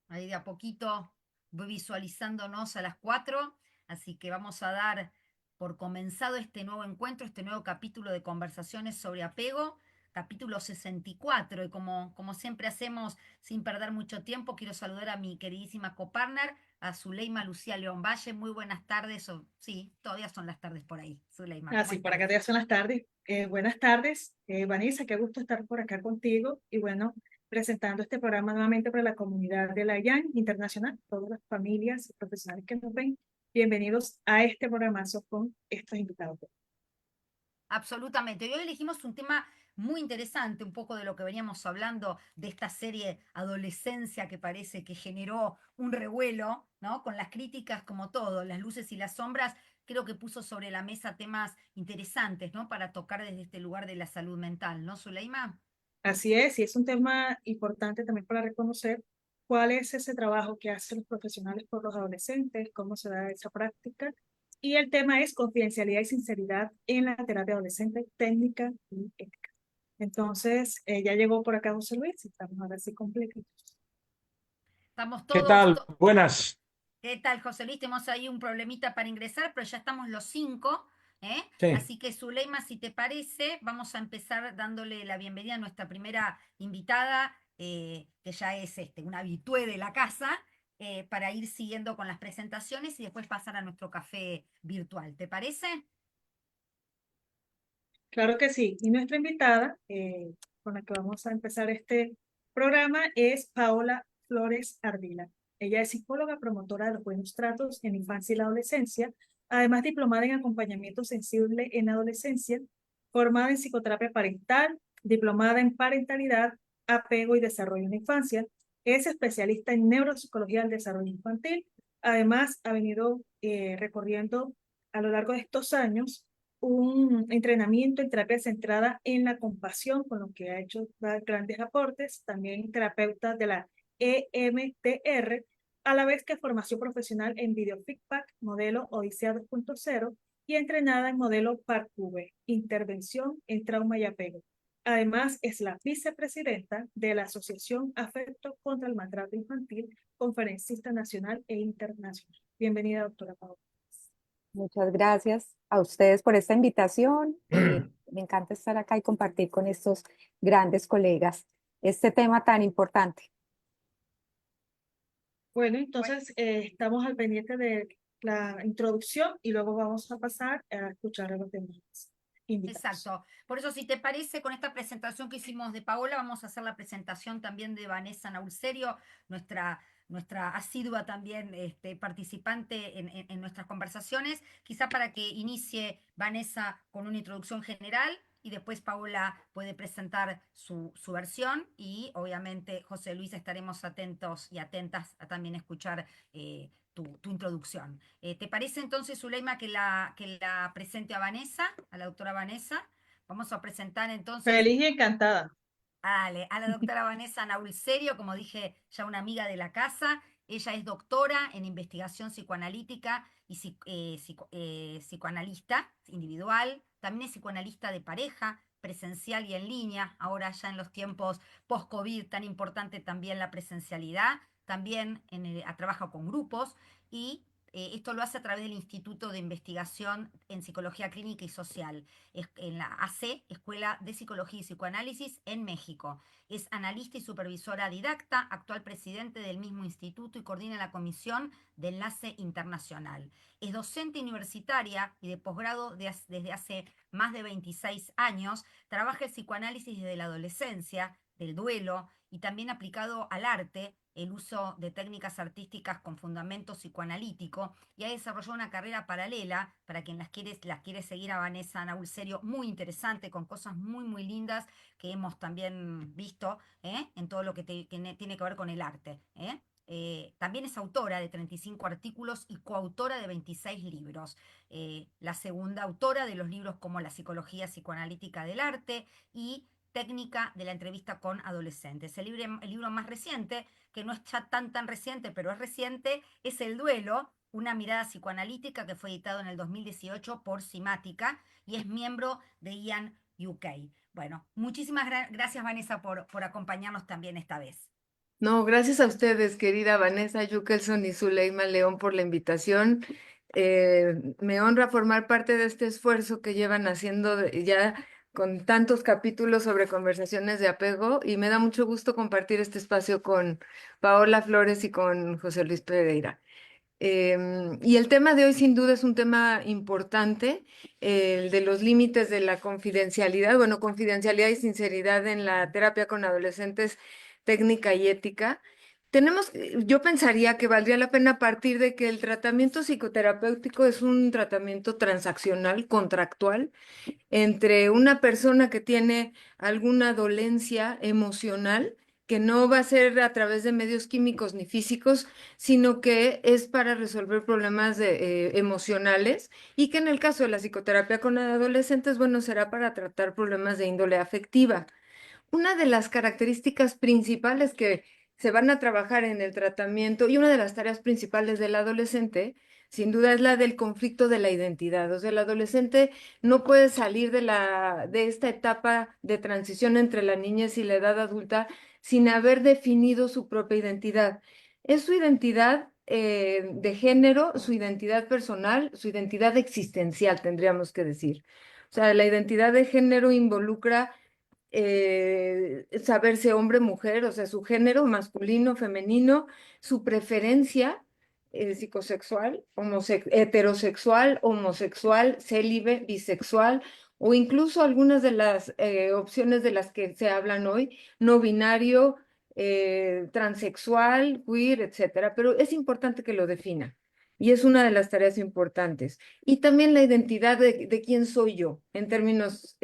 Ahí de a poquito voy visualizándonos a las 4, así que vamos a dar por comenzado este nuevo encuentro, este nuevo capítulo de conversaciones sobre apego, capítulo 64. Y como siempre hacemos, sin perder mucho tiempo, quiero saludar a mi queridísima copartner, a Zuleima Lucía León Valle. Muy buenas tardes, o sí, todavía son las tardes por ahí. Zuleima, ¿cómo Así, por estás? acá ya son las tardes. Buenas tardes, Vanessa, qué gusto estar por acá contigo y bueno, presentando este programa nuevamente para la comunidad de la IAN Internacional, todas las familias y profesionales que nos ven. Bienvenidos a este programazo con estos invitados. Absolutamente. Y hoy elegimos un tema muy interesante, un poco de lo que veníamos hablando de esta serie Adolescencia que parece que generó un revuelo, ¿no? Con las críticas como todo, las luces y las sombras, creo que puso sobre la mesa temas interesantes, ¿no? Para tocar desde este lugar de la salud mental, ¿no, Zuleima? Así es, y es un tema importante también para reconocer cuál es ese trabajo que hacen los profesionales por los adolescentes, cómo se da esa práctica. Y el tema es confidencialidad y sinceridad en la terapia adolescente, técnica y ética. Entonces, ya llegó por acá José Luis, estamos ahora sí completos. Estamos ¿Qué todos, tal? Buenas. ¿qué tal, José Luis? Tenemos ahí un problemita para ingresar, pero ya estamos los 5, ¿eh? Sí, Así que, Zuleima, si te parece, vamos a empezar dándole la bienvenida a nuestra primera invitada, que ya es una habitué de la casa, para ir siguiendo con las presentaciones y después pasar a nuestro café virtual. ¿Te parece? Claro que sí. Y nuestra invitada, con la que vamos a empezar este programa, es Paola Flores Ardila. Ella es psicóloga, promotora de los buenos tratos en la infancia y la adolescencia, además diplomada en acompañamiento sensible en la adolescencia, formada en psicoterapia parental, diplomada en parentalidad, apego y desarrollo en la infancia. Es especialista en neuropsicología del desarrollo infantil. Además, ha venido recorriendo a lo largo de estos años un entrenamiento en terapia centrada en la compasión, con lo que ha hecho grandes aportes, también terapeuta de la EMDR, a la vez que formación profesional en biofeedback, modelo Odisea 2.0 y entrenada en modelo PARCUBE, intervención en trauma y apego. Además, es la vicepresidenta de la Asociación Afecto contra el Maltrato Infantil, conferencista nacional e internacional. Bienvenida, doctora Paola. Muchas gracias a ustedes por esta invitación. Me encanta estar acá y compartir con estos grandes colegas este tema tan importante. Bueno, entonces estamos al pendiente de la introducción y luego vamos a pasar a escuchar a los demás invitados. Exacto. Por eso, si te parece, con esta presentación que hicimos de Paola, vamos a hacer la presentación también de Vanessa Naulserio, nuestra asidua también participante en nuestras conversaciones, quizá para que inicie Vanessa con una introducción general y después Paola puede presentar su versión y obviamente José Luis estaremos atentos y atentas a también escuchar tu introducción. ¿Te parece entonces, Zuleima, que la presente a Vanessa, a la doctora Vanessa? Vamos a presentar entonces Feliz y encantada. a la doctora Vanessa Naulserio, como dije, ya una amiga de la casa. Ella es doctora en investigación psicoanalítica y psicoanalista individual. También es psicoanalista de pareja, presencial y en línea. Ahora ya en los tiempos post-COVID, tan importante también la presencialidad. También trabaja con grupos y esto lo hace a través del Instituto de Investigación en Psicología Clínica y Social en la AC, Escuela de Psicología y Psicoanálisis en México. Es analista y supervisora didacta, actual presidente del mismo instituto y coordina la Comisión de Enlace Internacional. Es docente universitaria y de posgrado desde hace más de 26 años. Trabaja el psicoanálisis desde la adolescencia, del duelo y también aplicado al arte, el uso de técnicas artísticas con fundamento psicoanalítico y ha desarrollado una carrera paralela para quien las quiere seguir a Vanessa Naulserio, muy interesante, con cosas muy, muy lindas que hemos también visto en todo lo que tiene que ver con el arte. También es autora de 35 artículos y coautora de 26 libros. La segunda autora de los libros como La psicología psicoanalítica del arte y Técnica de la entrevista con adolescentes. El libro más reciente, que no es ya tan reciente, pero es reciente, es El duelo, una mirada psicoanalítica, que fue editado en el 2018 por Simática y es miembro de IAN UK. Bueno, muchísimas gracias, Vanessa, por acompañarnos también esta vez. No, gracias a ustedes, querida Vanessa Yukelson y Zuleima León, por la invitación. Me honra formar parte de este esfuerzo que llevan haciendo ya con tantos capítulos sobre conversaciones de apego, y me da mucho gusto compartir este espacio con Paola Flores y con José Luis Pereira. Y el tema de hoy sin duda es un tema importante, el de los límites de la confidencialidad, bueno, confidencialidad y sinceridad en la terapia con adolescentes, técnica y ética. Yo pensaría que valdría la pena partir de que el tratamiento psicoterapéutico es un tratamiento transaccional, contractual, entre una persona que tiene alguna dolencia emocional, que no va a ser a través de medios químicos ni físicos, sino que es para resolver problemas emocionales, y que en el caso de la psicoterapia con adolescentes, bueno, será para tratar problemas de índole afectiva. Una de las características principales que se van a trabajar en el tratamiento, y una de las tareas principales del adolescente, sin duda, es la del conflicto de la identidad. O sea, el adolescente no puede salir de esta etapa de transición entre la niñez y la edad adulta sin haber definido su propia identidad. Es su identidad de género, su identidad personal, su identidad existencial, tendríamos que decir. O sea, la identidad de género involucra saberse hombre, mujer, o sea, su género masculino, femenino, su preferencia psicosexual, heterosexual, homosexual, célibe, bisexual, o incluso algunas de las opciones de las que se hablan hoy, no binario, transexual, queer, etcétera. Pero es importante que lo defina. Y es una de las tareas importantes. Y también la identidad de quién soy yo, en términos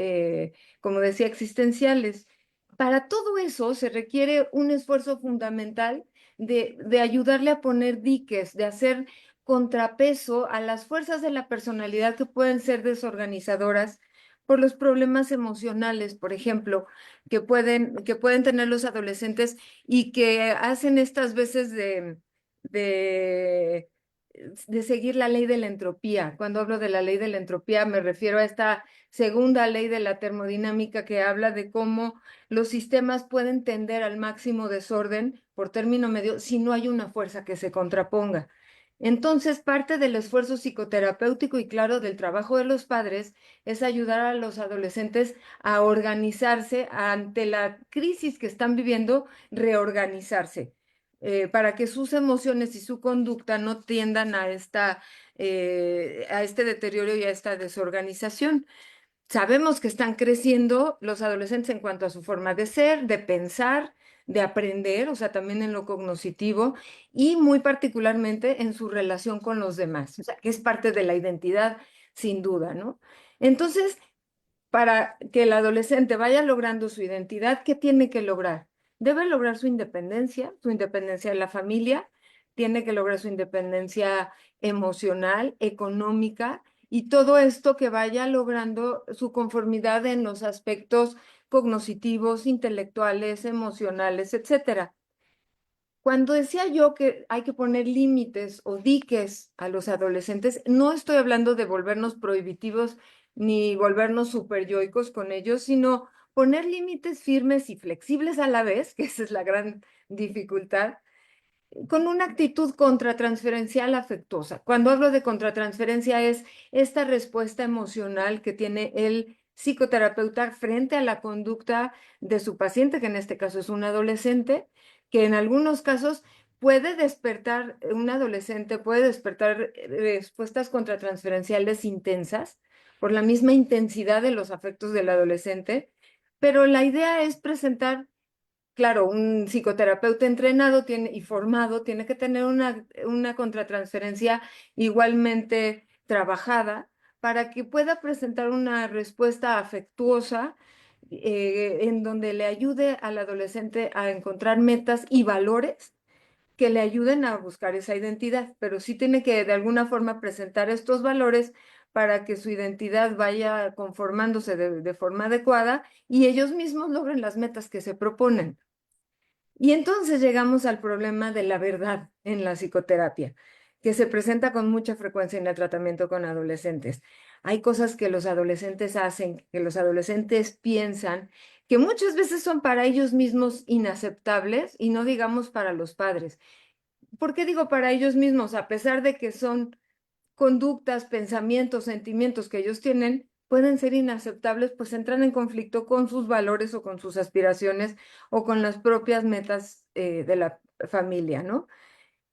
como decía, existenciales. Para todo eso se requiere un esfuerzo fundamental de ayudarle a poner diques, de hacer contrapeso a las fuerzas de la personalidad que pueden ser desorganizadoras por los problemas emocionales, por ejemplo, que pueden tener los adolescentes, y que hacen estas veces de, de seguir la ley de la entropía. Cuando hablo de la ley de la entropía, me refiero a esta segunda ley de la termodinámica, que habla de cómo los sistemas pueden tender al máximo desorden por término medio si no hay una fuerza que se contraponga. Entonces, parte del esfuerzo psicoterapéutico y, claro, del trabajo de los padres es ayudar a los adolescentes a organizarse ante la crisis que están viviendo, reorganizarse, para que sus emociones y su conducta no tiendan a este deterioro y a esta desorganización. Sabemos que están creciendo los adolescentes en cuanto a su forma de ser, de pensar, de aprender, o sea, también en lo cognitivo, y muy particularmente en su relación con los demás, o sea, que es parte de la identidad, sin duda, ¿no? Entonces, para que el adolescente vaya logrando su identidad, ¿qué tiene que lograr? Debe lograr su independencia de la familia, tiene que lograr su independencia emocional, económica, y todo esto que vaya logrando su conformidad en los aspectos cognitivos, intelectuales, emocionales, etcétera. Cuando decía yo que hay que poner límites o diques a los adolescentes, no estoy hablando de volvernos prohibitivos ni volvernos superyoicos con ellos, sino poner límites firmes y flexibles a la vez, que esa es la gran dificultad, con una actitud contratransferencial afectuosa. Cuando hablo de contratransferencia, es esta respuesta emocional que tiene el psicoterapeuta frente a la conducta de su paciente, que en este caso es un adolescente, que en algunos casos un adolescente puede despertar respuestas contratransferenciales intensas por la misma intensidad de los afectos del adolescente, pero la idea es presentar. Claro, un psicoterapeuta entrenado y formado tiene que tener una contratransferencia igualmente trabajada, para que pueda presentar una respuesta afectuosa, en donde le ayude al adolescente a encontrar metas y valores que le ayuden a buscar esa identidad, pero sí tiene que de alguna forma presentar estos valores para que su identidad vaya conformándose de forma adecuada y ellos mismos logren las metas que se proponen. Y entonces llegamos al problema de la verdad en la psicoterapia, que se presenta con mucha frecuencia en el tratamiento con adolescentes. hay cosas que los adolescentes hacen, que los adolescentes piensan, que muchas veces son para ellos mismos inaceptables y no digamos para los padres. ¿Por qué digo para ellos mismos? A pesar de que son conductas, pensamientos, sentimientos que ellos tienen, pueden ser inaceptables, pues entran en conflicto con sus valores o con sus aspiraciones o con las propias metas de la familia, ¿no?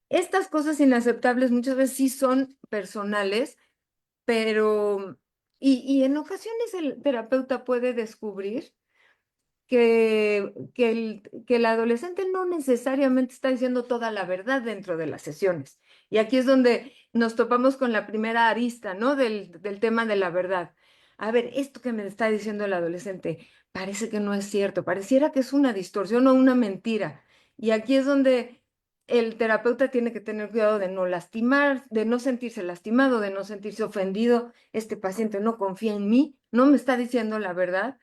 Estas cosas inaceptables muchas veces sí son personales, pero, y en ocasiones el terapeuta puede descubrir que el adolescente no necesariamente está diciendo toda la verdad dentro de las sesiones. Y aquí es donde nos topamos con la primera arista, ¿no? Del tema de la verdad. A ver, esto que me está diciendo el adolescente parece que no es cierto, pareciera que es una distorsión o una mentira. Y aquí es donde el terapeuta tiene que tener cuidado de no lastimar, de no sentirse lastimado, de no sentirse ofendido. Este paciente no confía en mí, no me está diciendo la verdad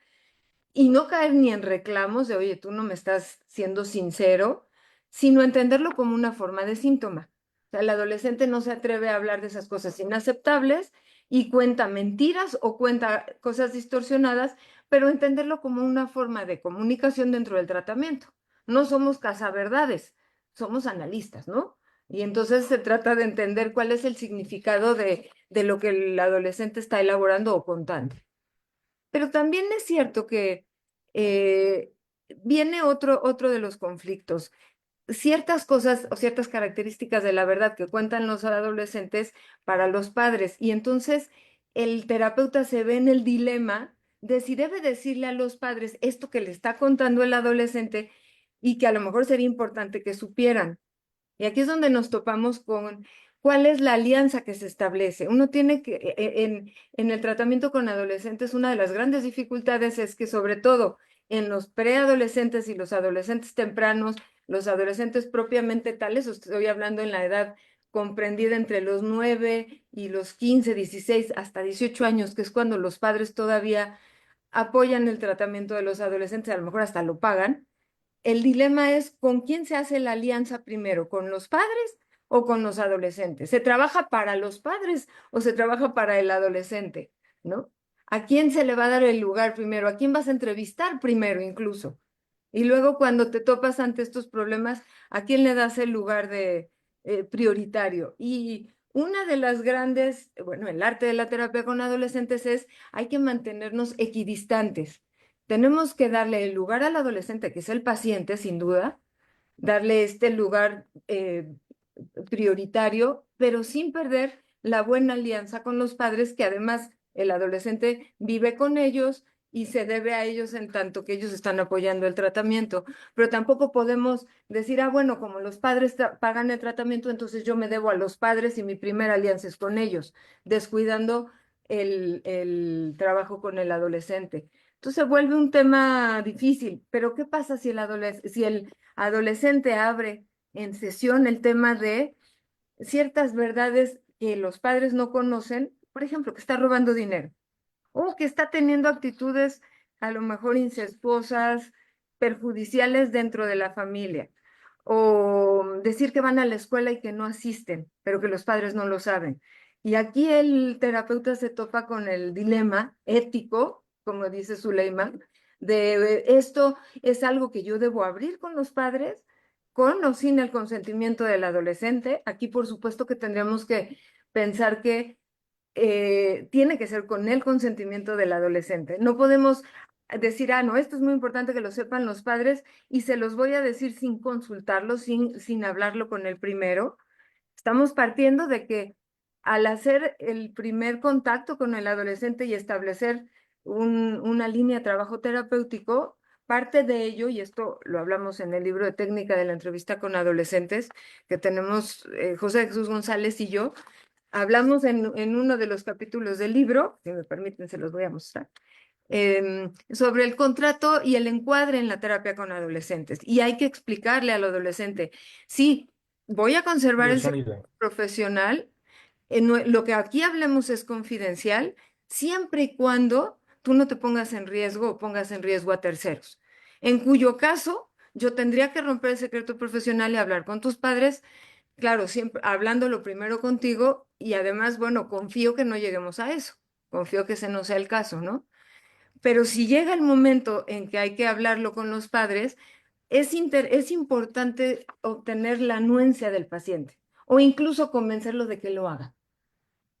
y no caer ni en reclamos de, oye, tú no me estás siendo sincero, sino entenderlo como una forma de síntoma. O sea, el adolescente no se atreve a hablar de esas cosas inaceptables y cuenta mentiras o cuenta cosas distorsionadas, pero entenderlo como una forma de comunicación dentro del tratamiento. No somos cazaverdades, somos analistas, ¿no? Y entonces se trata de entender cuál es el significado de lo que el adolescente está elaborando o contando. Pero también es cierto que eh, viene otro de los conflictos. Ciertas cosas o ciertas características de la verdad que cuentan los adolescentes para los padres. Y entonces el terapeuta se ve en el dilema de si debe decirle a los padres esto que le está contando el adolescente y que a lo mejor sería importante que supieran. Y aquí es donde nos topamos con cuál es la alianza que se establece. Uno tiene que, en el tratamiento con adolescentes, una de las grandes dificultades es que sobre todo en los preadolescentes y los adolescentes tempranos, los adolescentes propiamente tales, estoy hablando en la edad comprendida entre los 9 y los 15, 16, hasta 18 años, que es cuando los padres todavía apoyan el tratamiento de los adolescentes, a lo mejor hasta lo pagan. El dilema es con quién se hace la alianza primero, con los padres o con los adolescentes. ¿Se trabaja para los padres o se trabaja para el adolescente? ¿No? ¿A quién se le va a dar el lugar primero? ¿A quién vas a entrevistar primero incluso? Y luego cuando te topas ante estos problemas, ¿a quién le das el lugar de prioritario? Y una de las grandes, bueno, el arte de la terapia con adolescentes es hay que mantenernos equidistantes. Tenemos que darle el lugar al adolescente, que es el paciente, sin duda, darle este lugar prioritario, pero sin perder la buena alianza con los padres, que además el adolescente vive con ellos y se debe a ellos en tanto que ellos están apoyando el tratamiento. Pero tampoco podemos decir, ah, bueno, como los padres pagan el tratamiento, entonces yo me debo a los padres y mi primera alianza es con ellos, descuidando el trabajo con el adolescente. Entonces se vuelve un tema difícil, pero ¿qué pasa si si el adolescente abre en sesión el tema de ciertas verdades que los padres no conocen? Por ejemplo, que está robando dinero o que está teniendo actitudes a lo mejor incestuosas, perjudiciales dentro de la familia, o decir que van a la escuela y que no asisten, pero que los padres no lo saben. Y aquí el terapeuta se topa con el dilema ético, como dice Suleiman, de esto es algo que yo debo abrir con los padres, con o sin el consentimiento del adolescente. Aquí, por supuesto, que tendríamos que pensar que tiene que ser con el consentimiento del adolescente. No podemos decir, ah, no, esto es muy importante que lo sepan los padres y se los voy a decir sin consultarlo, sin hablarlo con el primero. Estamos partiendo de que al hacer el primer contacto con el adolescente y establecer una línea de trabajo terapéutico, parte de ello, y esto lo hablamos en el libro de técnica de la entrevista con adolescentes, que tenemos José Jesús González y yo, hablamos en uno de los capítulos del libro, si me permiten se los voy a mostrar, sobre el contrato y el encuadre en la terapia con adolescentes. Y hay que explicarle al adolescente, sí, voy a conservar el secreto profesional, lo que aquí hablemos es confidencial, siempre y cuando tú no te pongas en riesgo o pongas en riesgo a terceros. En cuyo caso, yo tendría que romper el secreto profesional y hablar con tus padres. Claro, siempre hablándolo primero contigo y además, bueno, confío que no lleguemos a eso, confío que ese no sea el caso, ¿no? Pero si llega el momento en que hay que hablarlo con los padres, es importante obtener la anuencia del paciente o incluso convencerlo de que lo haga.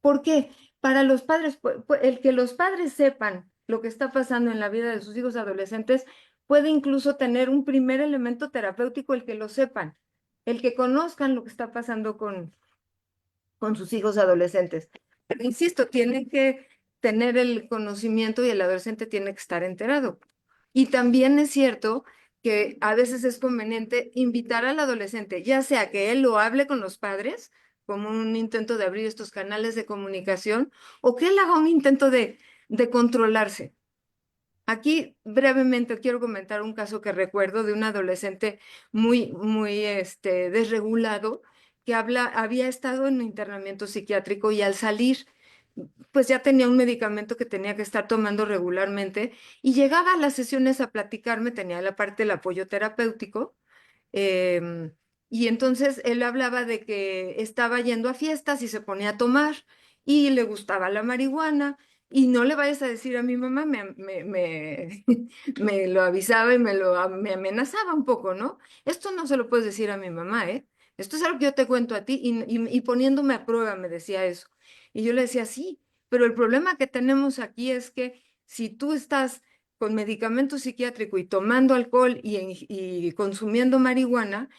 ¿Por qué? Para los padres, el que los padres sepan lo que está pasando en la vida de sus hijos adolescentes puede incluso tener un primer elemento terapéutico, el que lo sepan, el que conozcan lo que está pasando con sus hijos adolescentes. Pero insisto, tienen que tener el conocimiento y el adolescente tiene que estar enterado. Y también es cierto que a veces es conveniente invitar al adolescente, ya sea que él lo hable con los padres, como un intento de abrir estos canales de comunicación, o que él haga un intento de controlarse. Aquí brevemente quiero comentar un caso que recuerdo de un adolescente muy desregulado que había estado en un internamiento psiquiátrico y al salir, pues ya tenía un medicamento que tenía que estar tomando regularmente y llegaba a las sesiones a platicarme, tenía la parte del apoyo terapéutico. em, y entonces él hablaba de que estaba yendo a fiestas y se ponía a tomar y le gustaba la marihuana. Y no le vayas a decir a mi mamá, me lo avisaba y me amenazaba un poco, ¿no? Esto no se lo puedes decir a mi mamá, ¿eh? Esto es algo que yo te cuento a ti y poniéndome a prueba me decía eso. Y yo le decía, sí, pero el problema que tenemos aquí es que si tú estás con medicamento psiquiátrico y tomando alcohol y consumiendo marihuana,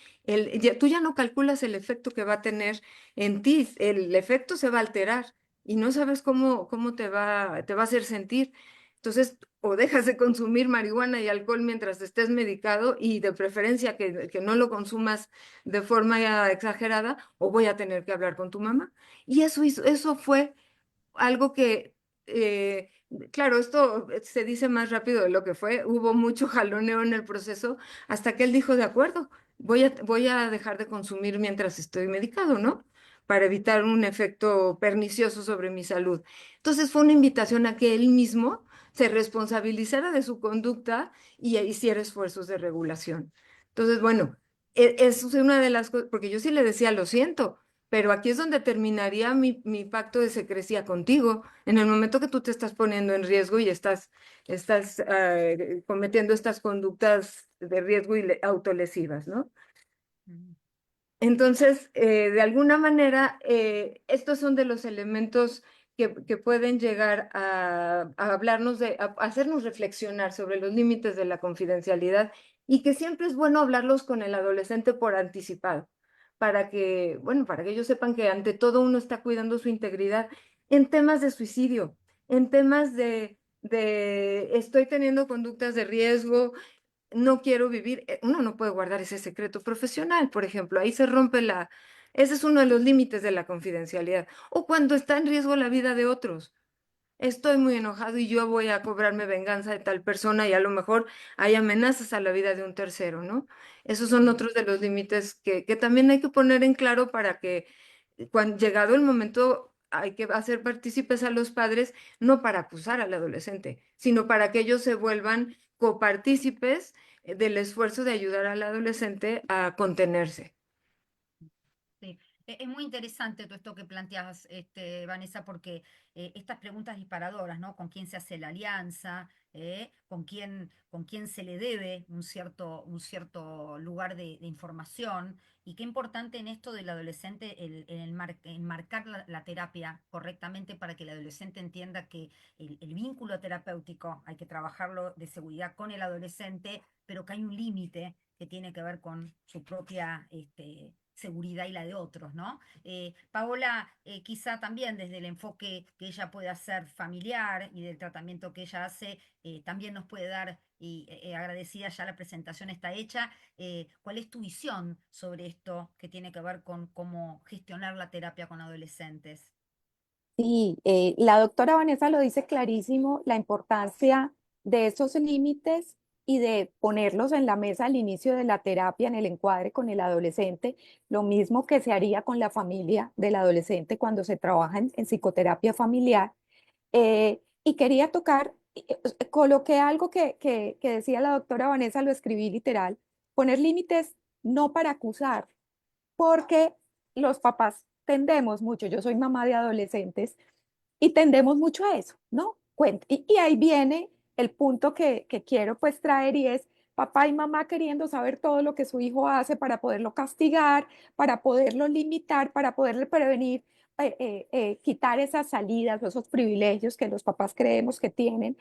tú ya no calculas el efecto que va a tener en ti, el efecto se va a alterar y no sabes cómo te va a hacer sentir. Entonces, o dejas de consumir marihuana y alcohol mientras estés medicado y de preferencia que no lo consumas de forma exagerada, o voy a tener que hablar con tu mamá. Y eso fue algo que, claro, esto se dice más rápido de lo que fue, hubo mucho jaloneo en el proceso hasta que él dijo, de acuerdo, voy a dejar de consumir mientras estoy medicado, ¿no? Para evitar un efecto pernicioso sobre mi salud. Entonces fue una invitación a que él mismo se responsabilizara de su conducta y hiciera esfuerzos de regulación. Entonces, bueno, eso es una de las cosas, porque yo sí le decía, lo siento, pero aquí es donde terminaría mi pacto de secrecía contigo. En el momento que tú te estás poniendo en riesgo y estás cometiendo estas conductas de riesgo y autolesivas, ¿no? Mm. Entonces, de alguna manera, estos son de los elementos que pueden llegar a hablarnos a hacernos reflexionar sobre los límites de la confidencialidad y que siempre es bueno hablarlos con el adolescente por anticipado, para que ellos sepan que ante todo uno está cuidando su integridad en temas de suicidio, en temas de estoy teniendo conductas de riesgo, no quiero vivir, uno no puede guardar ese secreto profesional, por ejemplo, ahí se rompe ese es uno de los límites de la confidencialidad. O cuando está en riesgo la vida de otros. Estoy muy enojado y yo voy a cobrarme venganza de tal persona y a lo mejor hay amenazas a la vida de un tercero, ¿no? Esos son otros de los límites que también hay que poner en claro para que cuando llegado el momento hay que hacer partícipes a los padres, no para acusar al adolescente, sino para que ellos se vuelvan copartícipes del esfuerzo de ayudar al adolescente a contenerse. Sí. Es muy interesante todo esto que planteas, Vanessa, porque estas preguntas disparadoras, ¿no? ¿Con quién se hace la alianza? ¿Con quién se le debe un cierto lugar de información? Y qué importante en esto del adolescente enmarcar la terapia correctamente para que el adolescente entienda que el vínculo terapéutico hay que trabajarlo de seguridad con el adolescente, pero que hay un límite que tiene que ver con su propia seguridad y la de otros, ¿no? Paola, quizá también desde el enfoque que ella puede hacer familiar y del tratamiento que ella hace, también nos puede dar, y agradecida ya la presentación está hecha, ¿cuál es tu visión sobre esto que tiene que ver con cómo gestionar la terapia con adolescentes? Sí, la doctora Vanessa lo dice clarísimo, la importancia de esos límites y de ponerlos en la mesa al inicio de la terapia, en el encuadre con el adolescente, lo mismo que se haría con la familia del adolescente cuando se trabaja en psicoterapia familiar. Y quería tocar, coloqué algo que decía la doctora Vanessa, lo escribí literal, poner límites no para acusar, porque los papás tendemos mucho, yo soy mamá de adolescentes, Y tendemos mucho a eso, ¿no? Y ahí viene el punto que quiero pues traer y es papá y mamá queriendo saber todo lo que su hijo hace para poderlo castigar, para poderlo limitar, para poderle prevenir, quitar esas salidas o esos privilegios que los papás creemos que tienen.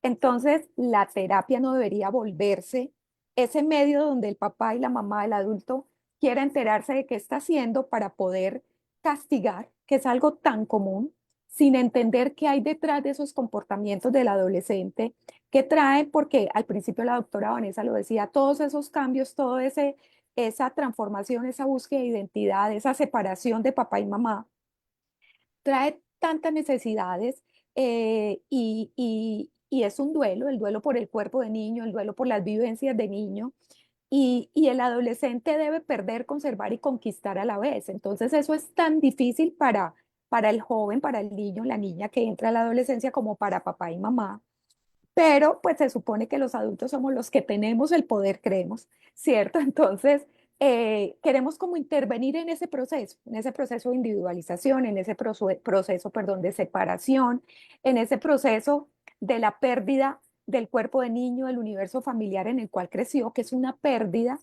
Entonces, la terapia no debería volverse ese medio donde el papá y la mamá, el adulto, quiera enterarse de qué está haciendo para poder castigar, que es algo tan común, sin entender qué hay detrás de esos comportamientos del adolescente, qué trae, porque al principio la doctora Vanessa lo decía, todos esos cambios, esa transformación, esa búsqueda de identidad, esa separación de papá y mamá, trae tantas necesidades y es un duelo, el duelo por el cuerpo de niño, el duelo por las vivencias de niño, y el adolescente debe perder, conservar y conquistar a la vez. Entonces eso es tan difícil para el joven, para el niño, la niña que entra a la adolescencia como para papá y mamá. Pero pues se supone que los adultos somos los que tenemos el poder, creemos, ¿cierto? Entonces, queremos como intervenir en ese proceso de individualización, en ese proceso, perdón, de separación, en ese proceso de la pérdida del cuerpo de niño, del universo familiar en el cual creció, que es una pérdida,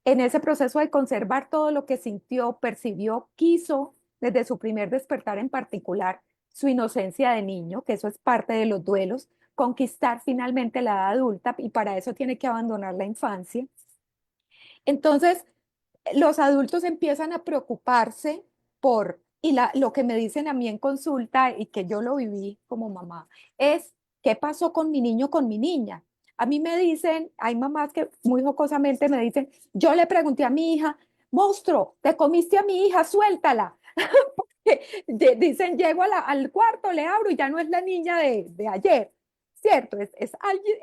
en ese proceso de conservar todo lo que sintió, percibió, quiso desde su primer despertar en particular, su inocencia de niño, que eso es parte de los duelos, conquistar finalmente la edad adulta y para eso tiene que abandonar la infancia. Entonces, los adultos empiezan a preocuparse lo que me dicen a mí en consulta y que yo lo viví como mamá, es qué pasó con mi niño, con mi niña. A mí me dicen, hay mamás que muy jocosamente me dicen, yo le pregunté a mi hija, monstruo, te comiste a mi hija, suéltala. Dicen, llego al cuarto, le abro y ya no es la niña de ayer, ¿cierto? Alguien,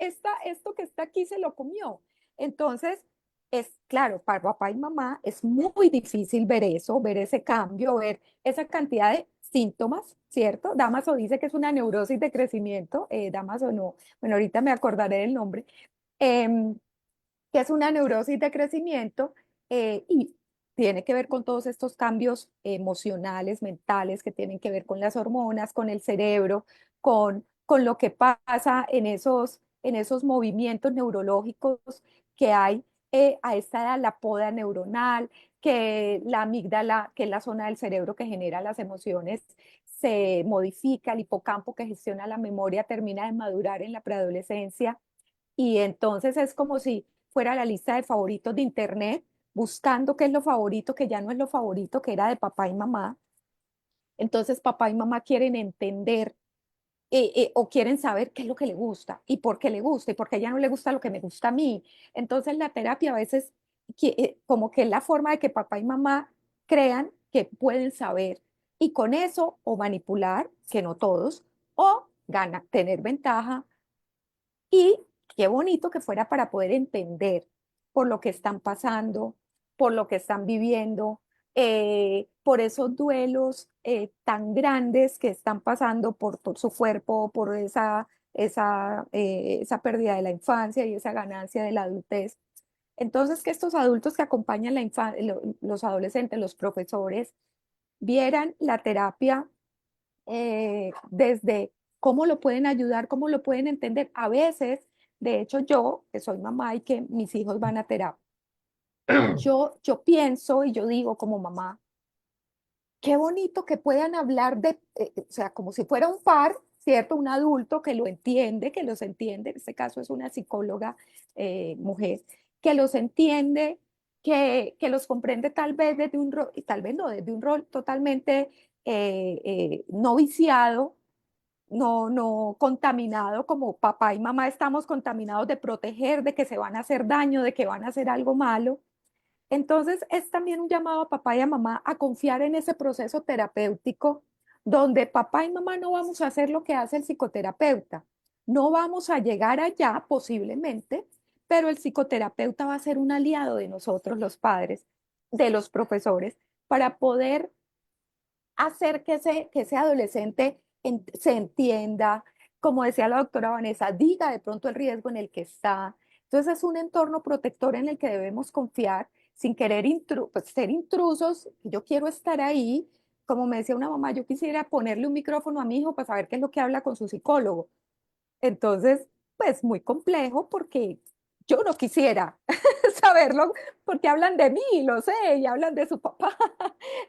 esto que está aquí se lo comió. Entonces, es claro, para papá y mamá es muy difícil ver eso, ver ese cambio, ver esa cantidad de síntomas, ¿cierto? Damaso dice que es una neurosis de crecimiento, Damaso no, bueno, ahorita me acordaré del nombre, em, que es una neurosis de crecimiento y tiene que ver con todos estos cambios emocionales, mentales, que tienen que ver con las hormonas, con el cerebro, con lo que pasa en esos movimientos neurológicos que hay a esta edad, la poda neuronal, que la amígdala, que es la zona del cerebro que genera las emociones, se modifica, el hipocampo que gestiona la memoria termina de madurar en la preadolescencia y entonces es como si fuera la lista de favoritos de internet, buscando qué es lo favorito, que ya no es lo favorito, que era de papá y mamá. Entonces papá y mamá quieren entender o quieren saber qué es lo que le gusta y por qué le gusta y por qué ya no le gusta lo que me gusta a mí. Entonces la terapia a veces como que es la forma de que papá y mamá crean que pueden saber y con eso o manipular, que no todos, o tener ventaja y qué bonito que fuera para poder entender por lo que están pasando, por lo que están viviendo, por esos duelos tan grandes que están pasando por su cuerpo, por esa pérdida de la infancia y esa ganancia de la adultez. Entonces, que estos adultos que acompañan los adolescentes, los profesores, vieran la terapia desde cómo lo pueden ayudar, cómo lo pueden entender. A veces, de hecho, yo, que soy mamá y que mis hijos van a terapia, yo pienso y yo digo como mamá, qué bonito que puedan hablar o sea, como si fuera un par, ¿cierto? Un adulto que lo entiende, que los entiende, en este caso es una psicóloga mujer, que los entiende, que los comprende tal vez desde un rol, y tal vez no, desde un rol totalmente no viciado, no contaminado, como papá y mamá estamos contaminados de proteger, de que se van a hacer daño, de que van a hacer algo malo. Entonces, es también un llamado a papá y a mamá a confiar en ese proceso terapéutico donde papá y mamá no vamos a hacer lo que hace el psicoterapeuta. No vamos a llegar allá posiblemente, pero el psicoterapeuta va a ser un aliado de nosotros, los padres, de los profesores, para poder hacer que ese adolescente se entienda, como decía la doctora Vanessa, diga de pronto el riesgo en el que está. Entonces es un entorno protector en el que debemos confiar sin querer pues, ser intrusos. Yo quiero estar ahí, como me decía una mamá, yo quisiera ponerle un micrófono a mi hijo para saber qué es lo que habla con su psicólogo. Entonces, pues muy complejo porque yo no quisiera saberlo porque hablan de mí, lo sé, y hablan de su papá.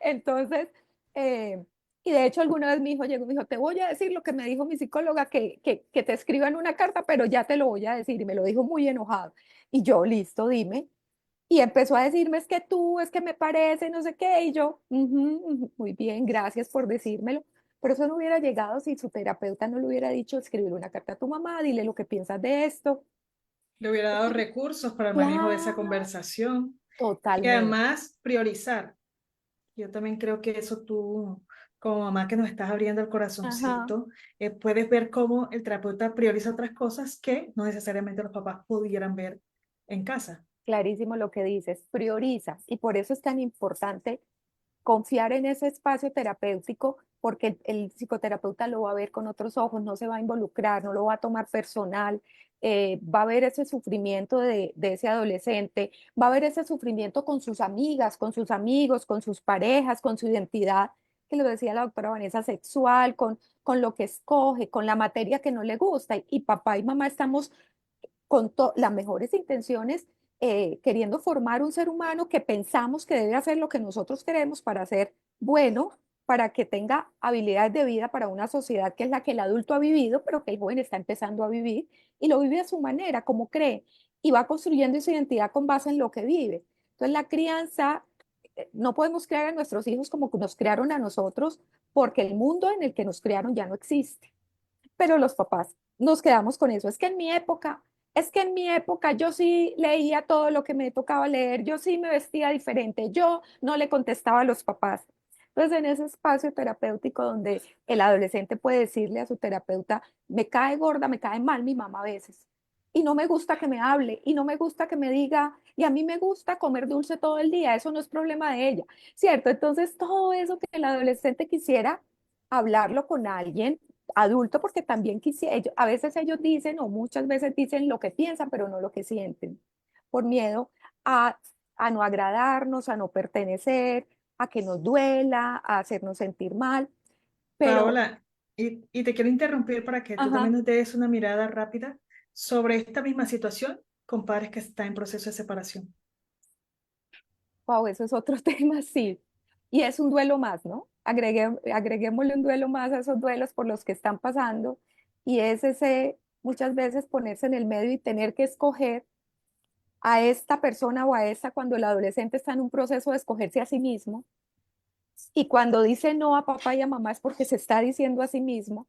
Entonces, eh, y de hecho alguna vez mi hijo llegó y me dijo, te voy a decir lo que me dijo mi psicóloga, que te escriba en una carta, pero ya te lo voy a decir. Y me lo dijo muy enojado. Y yo, listo, dime. Y empezó a decirme, es que tú, es que me parece, no sé qué. Y yo, "Ujú, ujú, muy bien, gracias por decírmelo. Pero eso no hubiera llegado si su terapeuta no le hubiera dicho, escribir una carta a tu mamá, dile lo que piensas de esto. Le hubiera dado recursos para el manejo de esa Claro, conversación y totalmente. además priorizar. Yo también creo que eso tú, como mamá que nos estás abriendo el Ajá. corazoncito, puedes ver cómo el terapeuta prioriza otras cosas que no necesariamente los papás pudieran ver en casa. Clarísimo lo que dices, prioriza. Y por eso es tan importante confiar en ese espacio terapéutico, porque el psicoterapeuta lo va a ver con otros ojos, no se va a involucrar, no lo va a tomar personal, va a ver ese sufrimiento de ese adolescente, va a ver ese sufrimiento con sus amigas, con sus amigos, con sus parejas, con su identidad, que lo decía la doctora Vanessa, sexual, con lo que escoge, con la materia que no le gusta. Y papá y mamá estamos con las mejores intenciones, queriendo formar un ser humano que pensamos que debe hacer lo que nosotros queremos para ser bueno, para que tenga habilidades de vida para una sociedad que es la que el adulto ha vivido, pero que el joven está empezando a vivir y lo vive a su manera, como cree, y va construyendo su identidad con base en lo que vive. Entonces la crianza, no podemos crear a nuestros hijos como nos crearon a nosotros, porque el mundo en el que nos crearon ya no existe, pero los papás nos quedamos con eso. Es que en mi época yo sí leía todo lo que me tocaba leer, yo sí me vestía diferente, yo no le contestaba a los papás. Entonces, en ese espacio terapéutico donde el adolescente puede decirle a su terapeuta, me cae gorda, me cae mal mi mamá a veces, y no me gusta que me hable, y no me gusta que me diga, y a mí me gusta comer dulce todo el día, eso no es problema de ella, ¿cierto? Entonces, todo eso que el adolescente quisiera hablarlo con alguien adulto, porque también quisiera, a veces ellos dicen o muchas veces dicen lo que piensan, pero no lo que sienten, por miedo a, a no agradarnos, a no pertenecer, a que nos duela, a hacernos sentir mal. Pero, Paola, y te quiero interrumpir para que tú también ajá, nos des una mirada rápida sobre esta misma situación con padres que están en proceso de separación. wow, eso es otro tema, sí. Y es un duelo más, ¿no? Agreguémosle un duelo más a esos duelos por los que están pasando. Y es ese, muchas veces ponerse en el medio y tener que escoger a esta persona o a esta cuando el adolescente está en un proceso de escogerse a sí mismo, y cuando dice no a papá y a mamá es porque se está diciendo a sí mismo,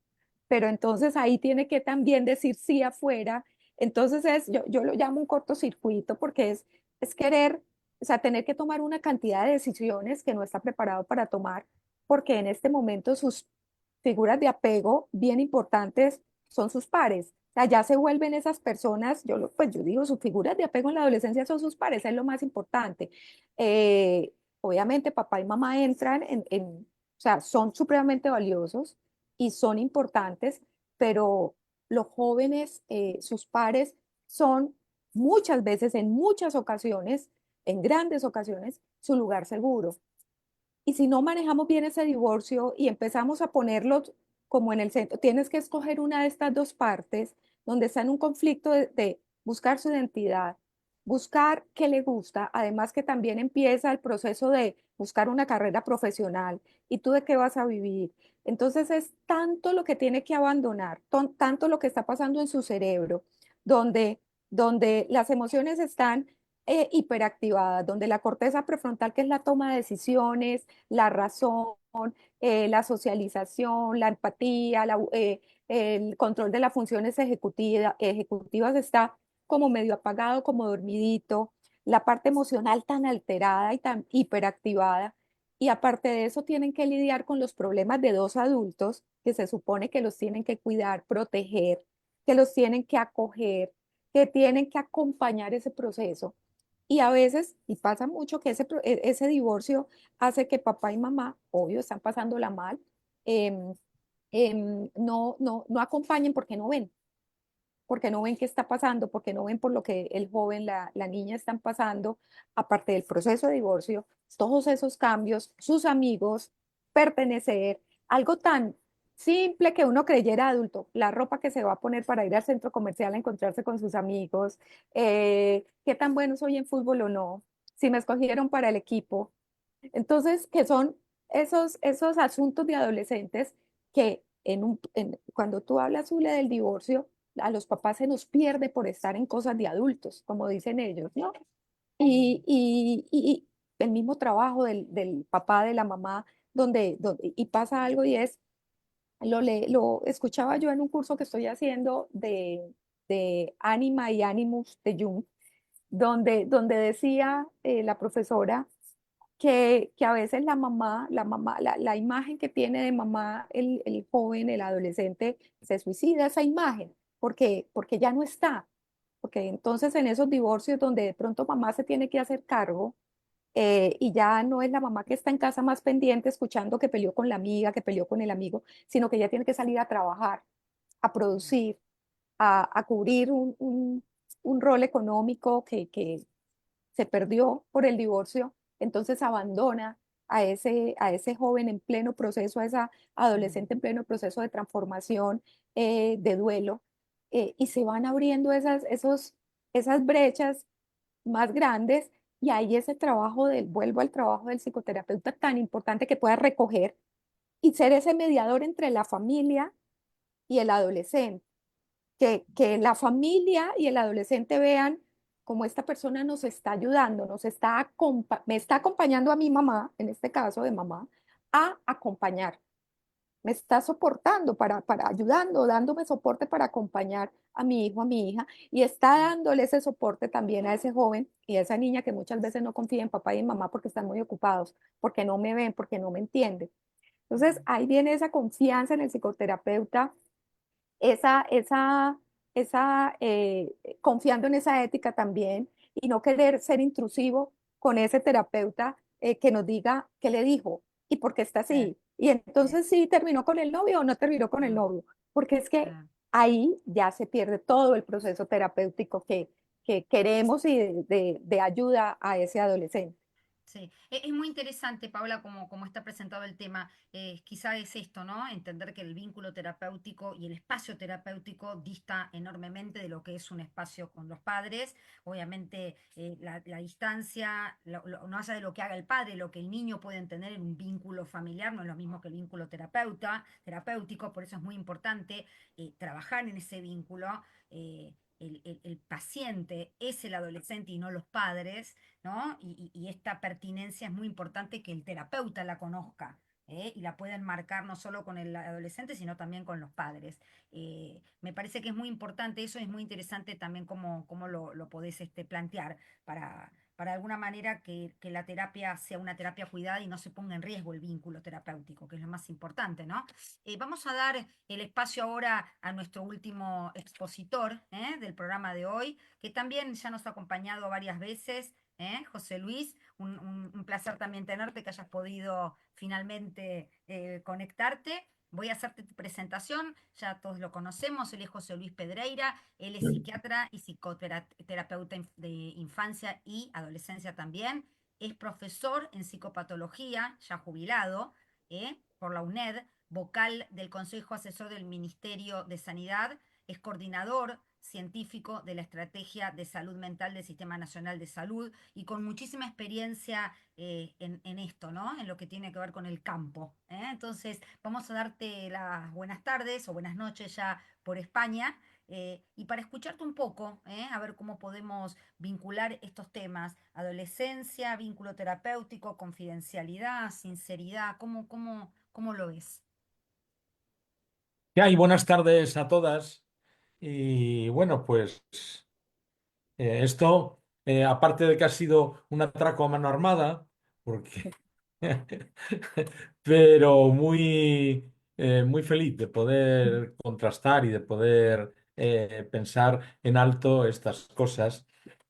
pero entonces ahí tiene que también decir sí afuera. Entonces yo lo llamo un cortocircuito porque es querer, o sea, tener que tomar una cantidad de decisiones que no está preparado para tomar, porque en este momento sus figuras de apego bien importantes son sus pares. O sea, ya se vuelven esas personas, pues yo digo, sus figuras de apego en la adolescencia son sus pares, es lo más importante. Eh, Obviamente papá y mamá entran o sea, son supremamente valiosos y son importantes, pero los jóvenes, sus pares, son muchas veces, en muchas ocasiones, en grandes ocasiones, su lugar seguro. Y si no manejamos bien ese divorcio y empezamos a ponerlos como en el centro, tienes que escoger una de estas dos partes donde está en un conflicto de buscar su identidad, buscar qué le gusta, además que también empieza el proceso de buscar una carrera profesional y tú de qué vas a vivir. Entonces es tanto lo que tiene que abandonar, tanto lo que está pasando en su cerebro, donde, donde las emociones están hiperactivadas, donde la corteza prefrontal, que es la toma de decisiones, la razón, la socialización, la empatía, el control de las funciones ejecutivas está como medio apagado, como dormidito, la parte emocional tan alterada y tan hiperactivada. Y aparte de eso, tienen que lidiar con los problemas de dos adultos que se supone que los tienen que cuidar, proteger, que los tienen que acoger, que tienen que acompañar ese proceso. Y a veces, y pasa mucho, que ese divorcio hace que papá y mamá, obvio, están pasándola mal, em, no acompañen porque no ven qué está pasando, porque no ven por lo que el joven, la niña están pasando, aparte del proceso de divorcio, todos esos cambios, sus amigos, pertenecer, algo tan simple que uno creyera adulto, la ropa que se va a poner para ir al centro comercial a encontrarse con sus amigos, qué tan bueno soy en fútbol o no, si me escogieron para el equipo. Entonces, que son esos asuntos de adolescentes que cuando tú hablas, Zule, del divorcio, a los papás se nos pierde por estar en cosas de adultos, como dicen ellos, ¿no? Y el mismo trabajo del papá, de la mamá, y pasa algo y lo escuchaba yo en un curso que estoy haciendo de Anima y Animus de Jung, donde decía la profesora que a veces la imagen que tiene de mamá, el joven, el adolescente, se suicida esa imagen, porque ya no está. Porque entonces en esos divorcios donde de pronto mamá se tiene que hacer cargo, y ya no es la mamá que está en casa más pendiente escuchando que peleó con la amiga, que peleó con el amigo, sino que ya tiene que salir a trabajar, a producir, a cubrir un rol económico que se perdió por el divorcio, entonces abandona a ese joven en pleno proceso, a esa adolescente en pleno proceso de transformación, de duelo, y se van abriendo esas brechas más grandes, y ahí vuelvo al trabajo del psicoterapeuta tan importante, que pueda recoger y ser ese mediador entre la familia y el adolescente, que la familia y el adolescente vean cómo esta persona nos está ayudando, me está acompañando a mi mamá, en este caso de mamá, a acompañar, me está soportando ayudando, dándome soporte para acompañar a mi hijo, a mi hija, y está dándole ese soporte también a ese joven y a esa niña que muchas veces no confía en papá y en mamá porque están muy ocupados, porque no me ven, porque no me entienden. Entonces, ahí viene esa confianza en el psicoterapeuta, esa, esa, confiando en esa ética también, y no querer ser intrusivo con ese terapeuta, que nos diga qué le dijo y por qué está así. Y entonces sí terminó con el novio o no terminó con el novio, porque es que ahí ya se pierde todo el proceso terapéutico que queremos y de ayuda a ese adolescente. Sí, es muy interesante, Paula, como está presentado el tema. Quizá es esto, ¿no? Entender que el vínculo terapéutico y el espacio terapéutico dista enormemente de lo que es un espacio con los padres. Obviamente, la distancia, no allá de lo que haga el padre, lo que el niño puede tener en un vínculo familiar, no es lo mismo que el vínculo terapéutico, por eso es muy importante trabajar en ese vínculo. El paciente es el adolescente y no los padres, ¿no? Y esta pertinencia es muy importante que el terapeuta la conozca. Y la pueda enmarcar no solo con el adolescente, sino también con los padres. Me parece que es muy importante eso, es muy interesante también cómo lo podés plantear para de alguna manera que la terapia sea una terapia cuidada y no se ponga en riesgo el vínculo terapéutico, que es lo más importante, ¿no? Vamos a dar el espacio ahora a nuestro último expositor del programa de hoy, que también ya nos ha acompañado varias veces. José Luis, un placer también tenerte, que hayas podido finalmente conectarte. Voy a hacerte tu presentación, ya todos lo conocemos, él es José Luis Pedreira, él es psiquiatra y psicoterapeuta de infancia y adolescencia también, es profesor en psicopatología, ya jubilado, por la UNED, vocal del Consejo Asesor del Ministerio de Sanidad, es coordinador científico de la Estrategia de Salud Mental del Sistema Nacional de Salud y con muchísima experiencia en esto, ¿no? En lo que tiene que ver con el campo. Entonces, vamos a darte las buenas tardes o buenas noches ya por España. Y para escucharte un poco, a ver cómo podemos vincular estos temas, adolescencia, vínculo terapéutico, confidencialidad, sinceridad, ¿cómo lo ves? ¿Qué hay? Buenas tardes a todas. Y bueno, pues esto, aparte de que ha sido un atraco a mano armada, porque pero muy feliz de poder contrastar y de poder pensar en alto estas cosas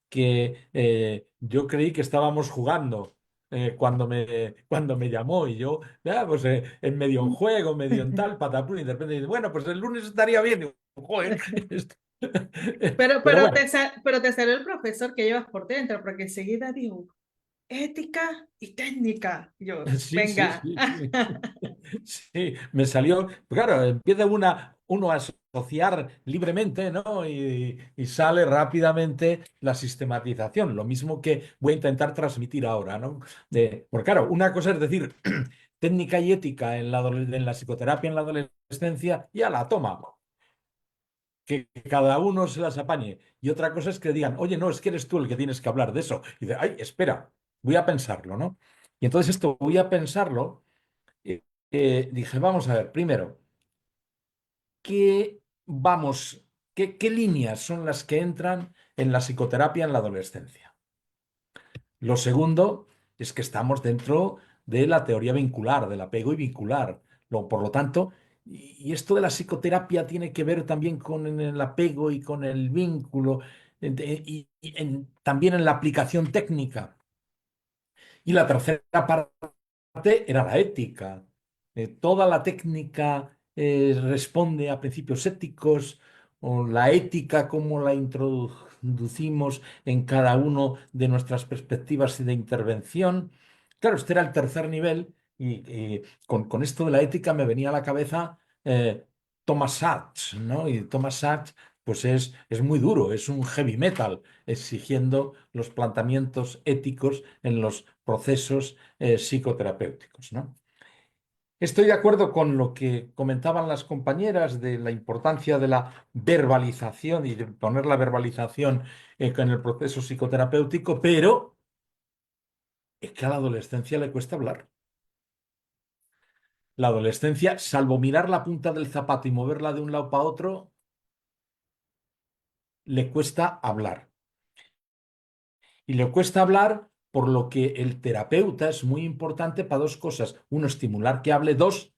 que yo creí que estábamos jugando cuando me llamó y yo, pues en medio en juego, medio en tal, patapum, y de repente dice, bueno, pues el lunes estaría bien. Digo, joder. Pero, Pero pero, bueno, te, sa- pero te salió el profesor que llevas por dentro, porque enseguida digo, ética y técnica. Yo, Sí, sí, venga. sí, sí. Sí, me salió, claro, empieza uno a asociar libremente, ¿no? Y sale rápidamente la sistematización, lo mismo que voy a intentar transmitir ahora, ¿no? Porque claro, una cosa es decir, técnica y ética en la psicoterapia en la adolescencia, ya la toma, que cada uno se las apañe. Y otra cosa es que digan, oye, no, es que eres tú el que tienes que hablar de eso. Y dice, ay, espera, voy a pensarlo, ¿no? Y entonces esto, voy a pensarlo, dije, vamos a ver, primero, ¿qué vamos, qué líneas son las que entran en la psicoterapia en la adolescencia? Lo segundo es que estamos dentro de la teoría vincular, del apego y vincular. Por lo tanto, y esto de la psicoterapia tiene que ver también con el apego y con el vínculo, también en la aplicación técnica. Y la tercera parte era la ética. Toda la técnica responde a principios éticos, o la ética, cómo la introducimos en cada uno de nuestras perspectivas de intervención. Claro, este era el tercer nivel y con esto de la ética me venía a la cabeza Thomas Sachs, ¿no? Y Thomas Sachs pues es muy duro, es un heavy metal, exigiendo los planteamientos éticos en los procesos psicoterapéuticos, ¿no? Estoy de acuerdo con lo que comentaban las compañeras de la importancia de la verbalización y de poner la verbalización en el proceso psicoterapéutico, pero es que a la adolescencia le cuesta hablar. La adolescencia, salvo mirar la punta del zapato y moverla de un lado para otro, le cuesta hablar. Y le cuesta hablar por lo que el terapeuta es muy importante para dos cosas. Uno, estimular que hable. Dos,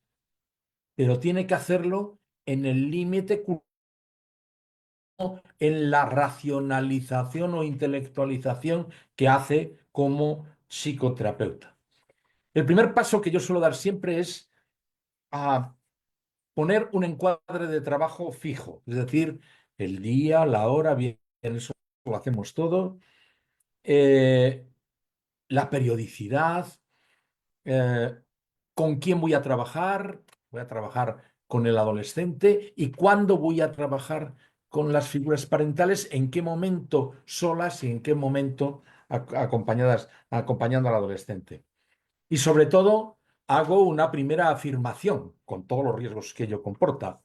pero tiene que hacerlo en el límite, en la racionalización o intelectualización que hace como psicoterapeuta. El primer paso que yo suelo dar siempre es a poner un encuadre de trabajo fijo, es decir, el día, la hora, bien, eso lo hacemos todo, la periodicidad, eh, con quién voy a trabajar con el adolescente y cuándo voy a trabajar con las figuras parentales, en qué momento solas y en qué momento acompañando al adolescente. Y sobre todo, hago una primera afirmación con todos los riesgos que ello comporta.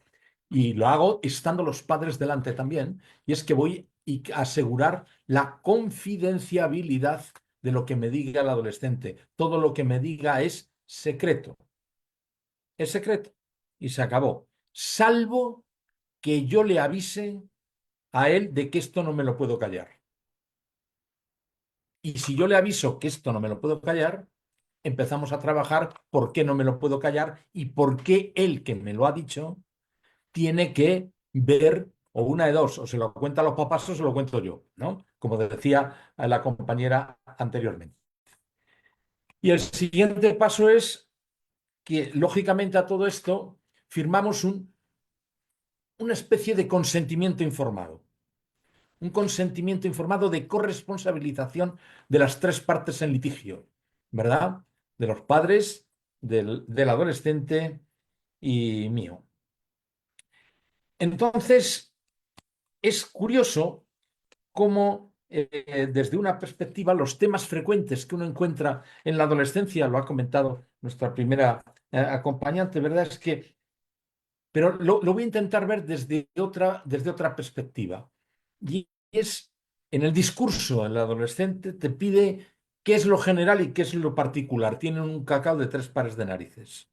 Y lo hago estando los padres delante también, y es que voy a asegurar la confidenciabilidad de lo que me diga el adolescente. Todo lo que me diga es secreto. Es secreto. Y se acabó. Salvo que yo le avise a él de que esto no me lo puedo callar. Y si yo le aviso que esto no me lo puedo callar, empezamos a trabajar por qué no me lo puedo callar y por qué él que me lo ha dicho tiene que ver, o una de dos, o se lo cuenta a los papás o se lo cuento yo, ¿no? Como decía a la compañera anteriormente. Y el siguiente paso es que, lógicamente, a todo esto firmamos una especie de consentimiento informado. Un consentimiento informado de corresponsabilización de las tres partes en litigio, ¿verdad? De los padres, del adolescente y mío. Entonces, es curioso cómo desde una perspectiva los temas frecuentes que uno encuentra en la adolescencia, lo ha comentado nuestra primera acompañante, ¿verdad? Es que, pero lo voy a intentar ver desde otra perspectiva. Y es, en el discurso, el adolescente te pide qué es lo general y qué es lo particular. Tienen un cacao de tres pares de narices.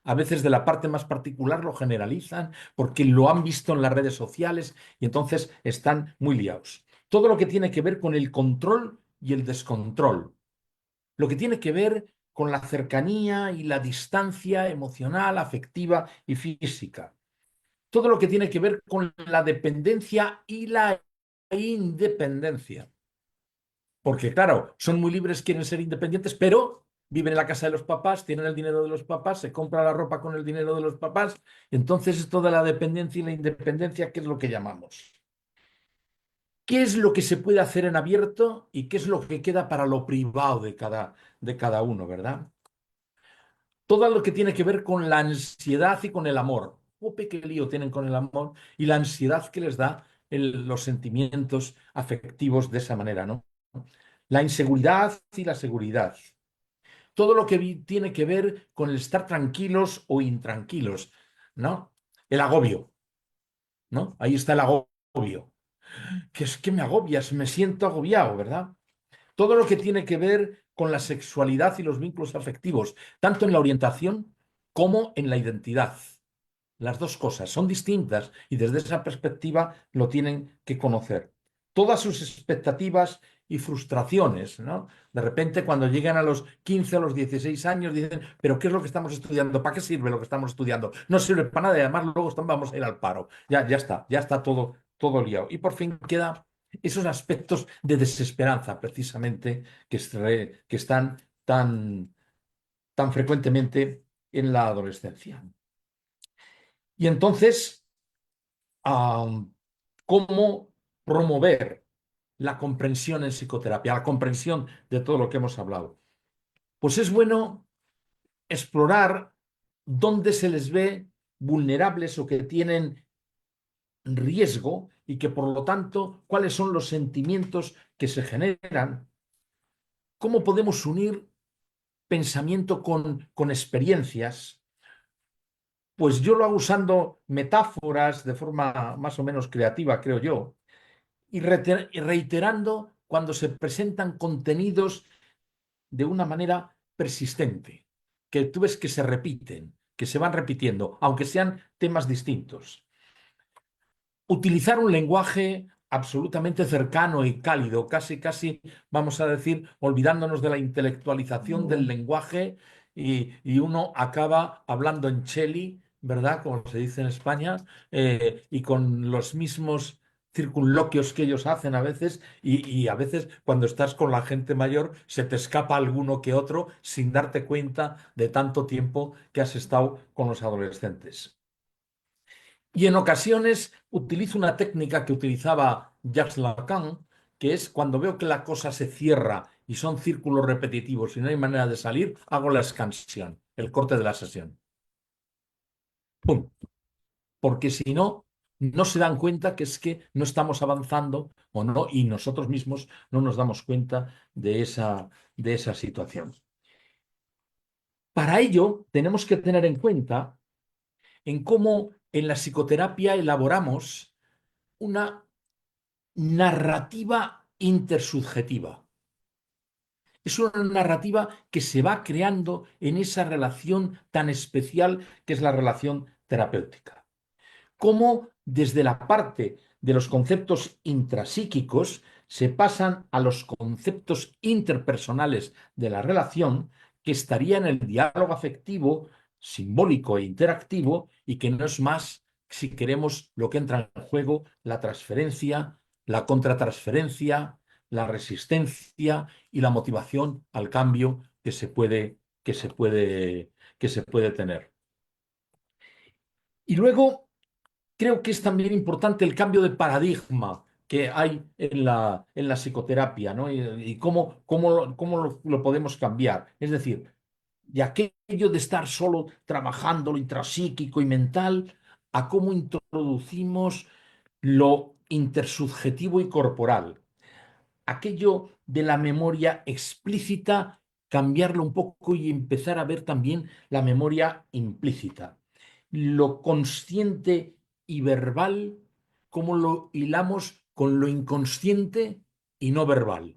A veces de la parte más particular lo generalizan porque lo han visto en las redes sociales y entonces están muy liados. Todo lo que tiene que ver con el control y el descontrol, lo que tiene que ver con la cercanía y la distancia emocional, afectiva y física, todo lo que tiene que ver con la dependencia y la independencia. Porque claro, son muy libres, quieren ser independientes, pero viven en la casa de los papás, tienen el dinero de los papás, se compra la ropa con el dinero de los papás. Entonces, esto de la dependencia y la independencia, ¿qué es lo que llamamos? ¿Qué es lo que se puede hacer en abierto y qué es lo que queda para lo privado de cada uno, ¿verdad? Todo lo que tiene que ver con la ansiedad y con el amor. ¡Jope, qué lío tienen con el amor y la ansiedad que les da los sentimientos afectivos de esa manera, ¿no? La inseguridad y la seguridad. Todo lo que tiene que ver con el estar tranquilos o intranquilos, ¿no? El agobio, ¿no? Ahí está el agobio. Que es que me agobias, me siento agobiado, ¿verdad? Todo lo que tiene que ver con la sexualidad y los vínculos afectivos, tanto en la orientación como en la identidad. Las dos cosas son distintas y desde esa perspectiva lo tienen que conocer. Todas sus expectativas y frustraciones, ¿no? De repente, cuando llegan a los 15 o los 16 años, dicen, ¿pero qué es lo que estamos estudiando? ¿Para qué sirve lo que estamos estudiando? No sirve para nada y además luego vamos a ir al paro. Ya está todo liado. Y por fin queda esos aspectos de desesperanza, precisamente, que están tan frecuentemente en la adolescencia. Y entonces, ¿cómo promover la comprensión en psicoterapia, la comprensión de todo lo que hemos hablado? Pues es bueno explorar dónde se les ve vulnerables o que tienen riesgo y que por lo tanto, cuáles son los sentimientos que se generan, cómo podemos unir pensamiento con experiencias. Pues yo lo hago usando metáforas de forma más o menos creativa, creo yo, y reiterando cuando se presentan contenidos de una manera persistente, que tú ves que se repiten, que se van repitiendo, aunque sean temas distintos. Utilizar un lenguaje absolutamente cercano y cálido, casi, vamos a decir, olvidándonos de la intelectualización del lenguaje y uno acaba hablando en cheli, ¿verdad? Como se dice en España, y con los mismos circunloquios que ellos hacen a veces y a veces cuando estás con la gente mayor se te escapa alguno que otro sin darte cuenta de tanto tiempo que has estado con los adolescentes. Y en ocasiones utilizo una técnica que utilizaba Jacques Lacan, que es cuando veo que la cosa se cierra y son círculos repetitivos y no hay manera de salir, hago la escansión, el corte de la sesión. ¡Pum! Porque si no, no se dan cuenta que es que no estamos avanzando o no, y nosotros mismos no nos damos cuenta de esa situación. Para ello, tenemos que tener en cuenta en cómo en la psicoterapia elaboramos una narrativa intersubjetiva. Es una narrativa que se va creando en esa relación tan especial que es la relación terapéutica. Cómo desde la parte de los conceptos intrapsíquicos se pasan a los conceptos interpersonales de la relación que estaría en el diálogo afectivo, simbólico e interactivo y que no es más, si queremos, lo que entra en juego, la transferencia, la contratransferencia, la resistencia y la motivación al cambio que se puede tener. Y luego creo que es también importante el cambio de paradigma que hay en la psicoterapia, ¿no? Y cómo lo podemos cambiar. Es decir, de aquello de estar solo trabajando lo intrapsíquico y mental, a cómo introducimos lo intersubjetivo y corporal. Aquello de la memoria explícita, cambiarlo un poco y empezar a ver también la memoria implícita. Lo consciente y verbal, cómo lo hilamos con lo inconsciente y no verbal.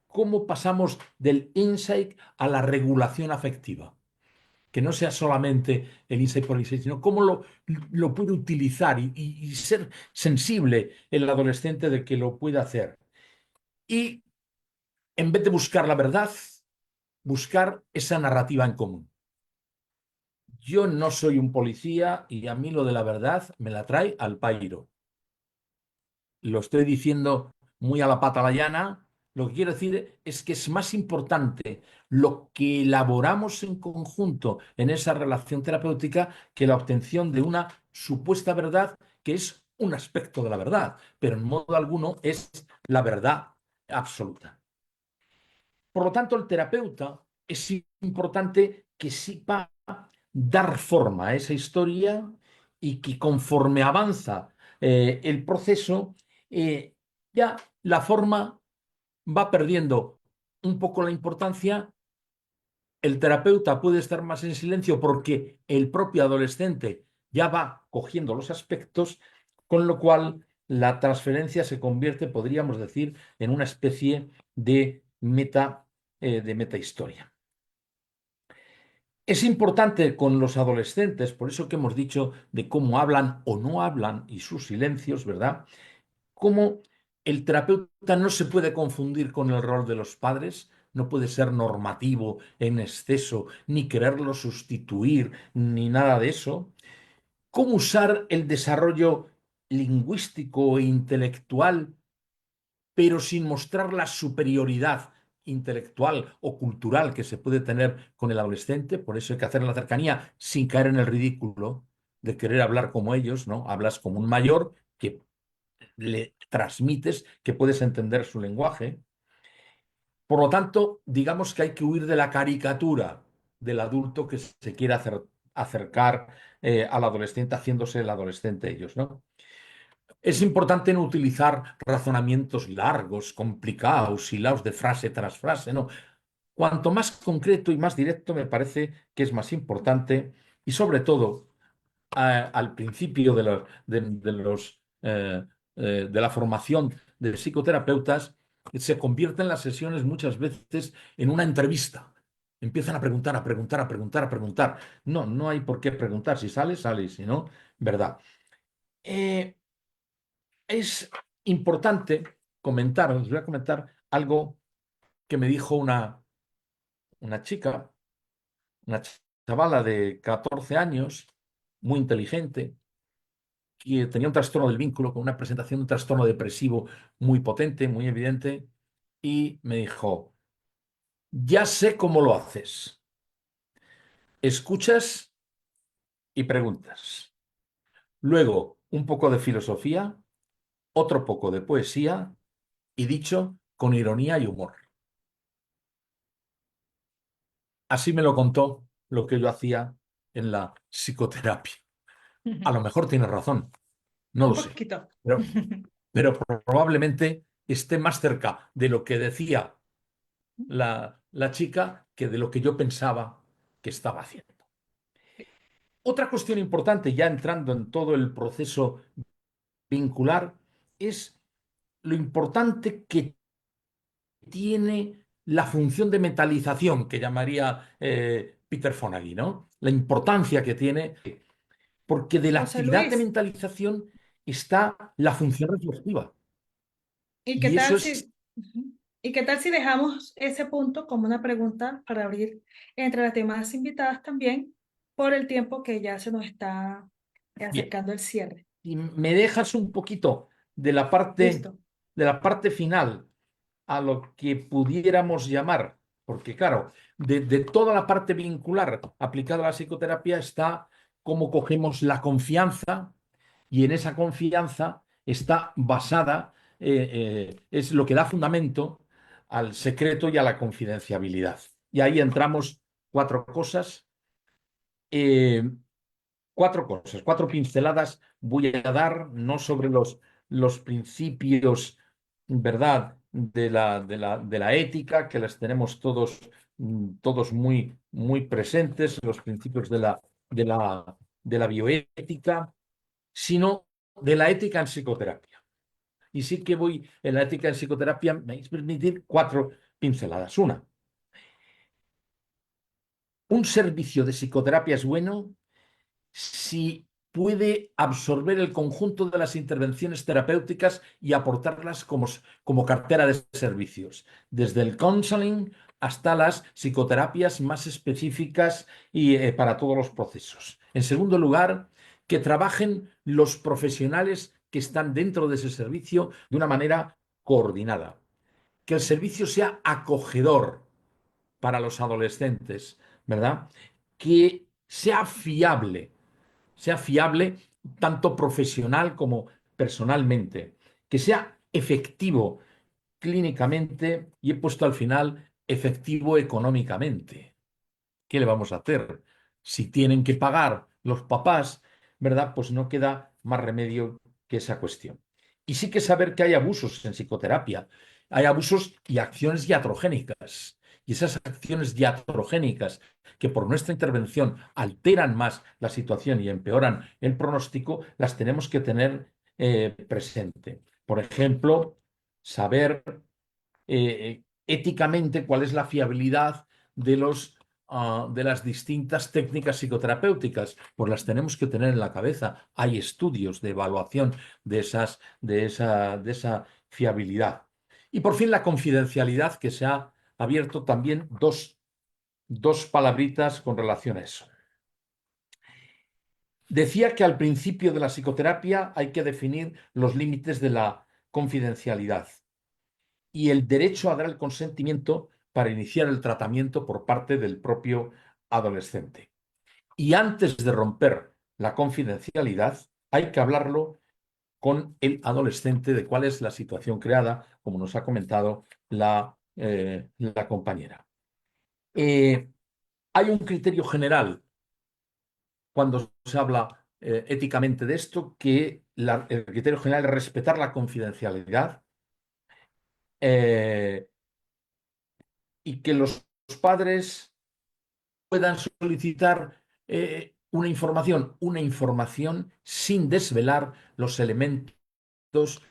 Cómo pasamos del insight a la regulación afectiva. Que no sea solamente el insight por insight, sino cómo lo puede utilizar y ser sensible el adolescente de que lo pueda hacer. Y en vez de buscar la verdad, buscar esa narrativa en común. Yo no soy un policía y a mí lo de la verdad me la trae al pairo. Lo estoy diciendo muy a la pata la llana. Lo que quiero decir es que es más importante lo que elaboramos en conjunto en esa relación terapéutica que la obtención de una supuesta verdad que es un aspecto de la verdad, pero en modo alguno es la verdad absoluta. Por lo tanto, el terapeuta es importante que sepa dar forma a esa historia y que conforme avanza el proceso, ya la forma va perdiendo un poco la importancia. El terapeuta puede estar más en silencio porque el propio adolescente ya va cogiendo los aspectos, con lo cual la transferencia se convierte, podríamos decir, en una especie de meta historia. Es importante con los adolescentes, por eso que hemos dicho de cómo hablan o no hablan y sus silencios, ¿verdad? Cómo el terapeuta no se puede confundir con el rol de los padres, no puede ser normativo en exceso, ni quererlo sustituir, ni nada de eso. Cómo usar el desarrollo lingüístico e intelectual, pero sin mostrar la superioridad intelectual o cultural que se puede tener con el adolescente. Por eso hay que hacer la cercanía sin caer en el ridículo de querer hablar como ellos, ¿no? Hablas como un mayor que le transmites que puedes entender su lenguaje. Por lo tanto, digamos que hay que huir de la caricatura del adulto que se quiere acercar al adolescente haciéndose el adolescente ellos, ¿no? Es importante no utilizar razonamientos largos, complicados, hilados de frase tras frase, ¿no? Cuanto más concreto y más directo me parece que es más importante y sobre todo al principio de la formación de psicoterapeutas, se convierten las sesiones muchas veces en una entrevista. Empiezan a preguntar, a preguntar, a preguntar, a preguntar. No, no hay por qué preguntar. Si sale, sale, y si no, ¿verdad? Es importante comentar, les voy a comentar algo que me dijo una chica, una chavala de 14 años, muy inteligente, que tenía un trastorno del vínculo, con una presentación de un trastorno depresivo muy potente, muy evidente, y me dijo, ya sé cómo lo haces. Escuchas y preguntas. Luego, un poco de filosofía, otro poco de poesía y dicho con ironía y humor. Así me lo contó lo que yo hacía en la psicoterapia. A lo mejor tiene razón, no Un lo sé, poquito. pero, pero probablemente esté más cerca de lo que decía la chica que de lo que yo pensaba que estaba haciendo. Otra cuestión importante, ya entrando en todo el proceso vincular, es lo importante que tiene la función de mentalización que llamaría Peter Fonagy, ¿no? La importancia que tiene, porque de la José actividad de Luis, mentalización está la función reflexiva. ¿y qué Y eso tal es, si, ujú, ¿y qué tal si dejamos ese punto como una pregunta para abrir entre las demás invitadas también por el tiempo que ya se nos está bien, acercando el cierre? y me dejas un poquito Listo. de la parte final a lo que pudiéramos llamar, porque claro, de toda la parte vincular aplicada a la psicoterapia está cómo cogemos la confianza y en esa confianza está basada, es lo que da fundamento al secreto y a la confidencialidad. Y ahí entramos cuatro cosas, eh, cuatro pinceladas voy a dar, no sobre los principios, ¿verdad?, de la ética, que las tenemos todos, todos muy, muy presentes, los principios de la bioética, sino de la ética en psicoterapia. Y sí que voy en la ética en psicoterapia, me vais a permitir cuatro pinceladas. Una, un servicio de psicoterapia es bueno si puede absorber el conjunto de las intervenciones terapéuticas y aportarlas como cartera de servicios, desde el counseling hasta las psicoterapias más específicas y para todos los procesos. En segundo lugar, que trabajen los profesionales que están dentro de ese servicio de una manera coordinada. Que el servicio sea acogedor para los adolescentes, ¿verdad? Que sea fiable tanto profesional como personalmente, que sea efectivo clínicamente y he puesto al final efectivo económicamente. ¿Qué le vamos a hacer? Si tienen que pagar los papás, ¿verdad? Pues no queda más remedio que esa cuestión. Y sí que saber que hay abusos en psicoterapia. Hay abusos y acciones iatrogénicas. Y esas acciones iatrogénicas que por nuestra intervención alteran más la situación y empeoran el pronóstico, las tenemos que tener presente. Por ejemplo, saber éticamente cuál es la fiabilidad de de las distintas técnicas psicoterapéuticas, pues las tenemos que tener en la cabeza. Hay estudios de evaluación de esa fiabilidad. Y por fin la confidencialidad, que se ha abierto también dos palabritas con relación a eso. Decía que al principio de la psicoterapia hay que definir los límites de la confidencialidad y el derecho a dar el consentimiento para iniciar el tratamiento por parte del propio adolescente. Y antes de romper la confidencialidad, hay que hablarlo con el adolescente de cuál es la situación creada, como nos ha comentado la compañera. Hay un criterio general cuando se habla éticamente de esto, que el criterio general es respetar la confidencialidad eh, y que los padres puedan solicitar una información sin desvelar los elementos.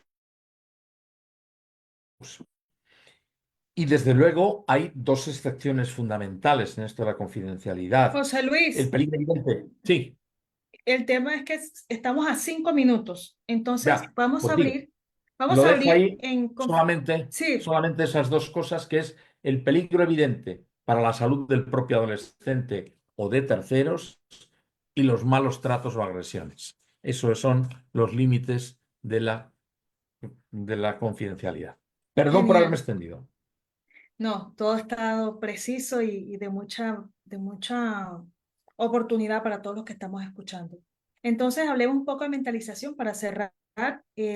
Y desde luego hay dos excepciones fundamentales en esto de la confidencialidad. José El Luis, peligro evidente. Sí, el tema es que estamos a 5 minutos, entonces ya, pues digo, vamos lo a dejo abrir ahí en... Sí, solamente esas dos cosas, que es el peligro evidente para la salud del propio adolescente o de terceros y los malos tratos o agresiones. Esos son los límites de la confidencialidad. Perdón por haberme genial. extendido. No, todo ha estado preciso y de mucha oportunidad para todos los que estamos escuchando. Entonces, hablemos un poco de mentalización para cerrar,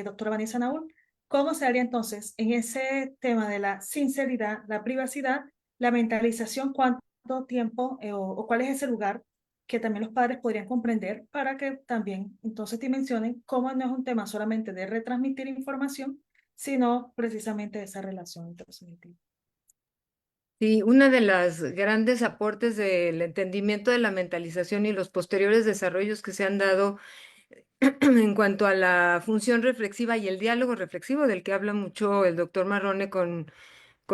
doctora Vanessa Naúl. ¿Cómo se haría entonces en ese tema de la sinceridad, la privacidad, la mentalización? ¿Cuánto tiempo o cuál es ese lugar que también los padres podrían comprender para que también entonces dimensionen cómo no es un tema solamente de retransmitir información, sino precisamente de esa relación intersubjetiva? Sí, una de las grandes aportes del entendimiento de la mentalización y los posteriores desarrollos que se han dado en cuanto a la función reflexiva y el diálogo reflexivo del que habla mucho el doctor Marrone con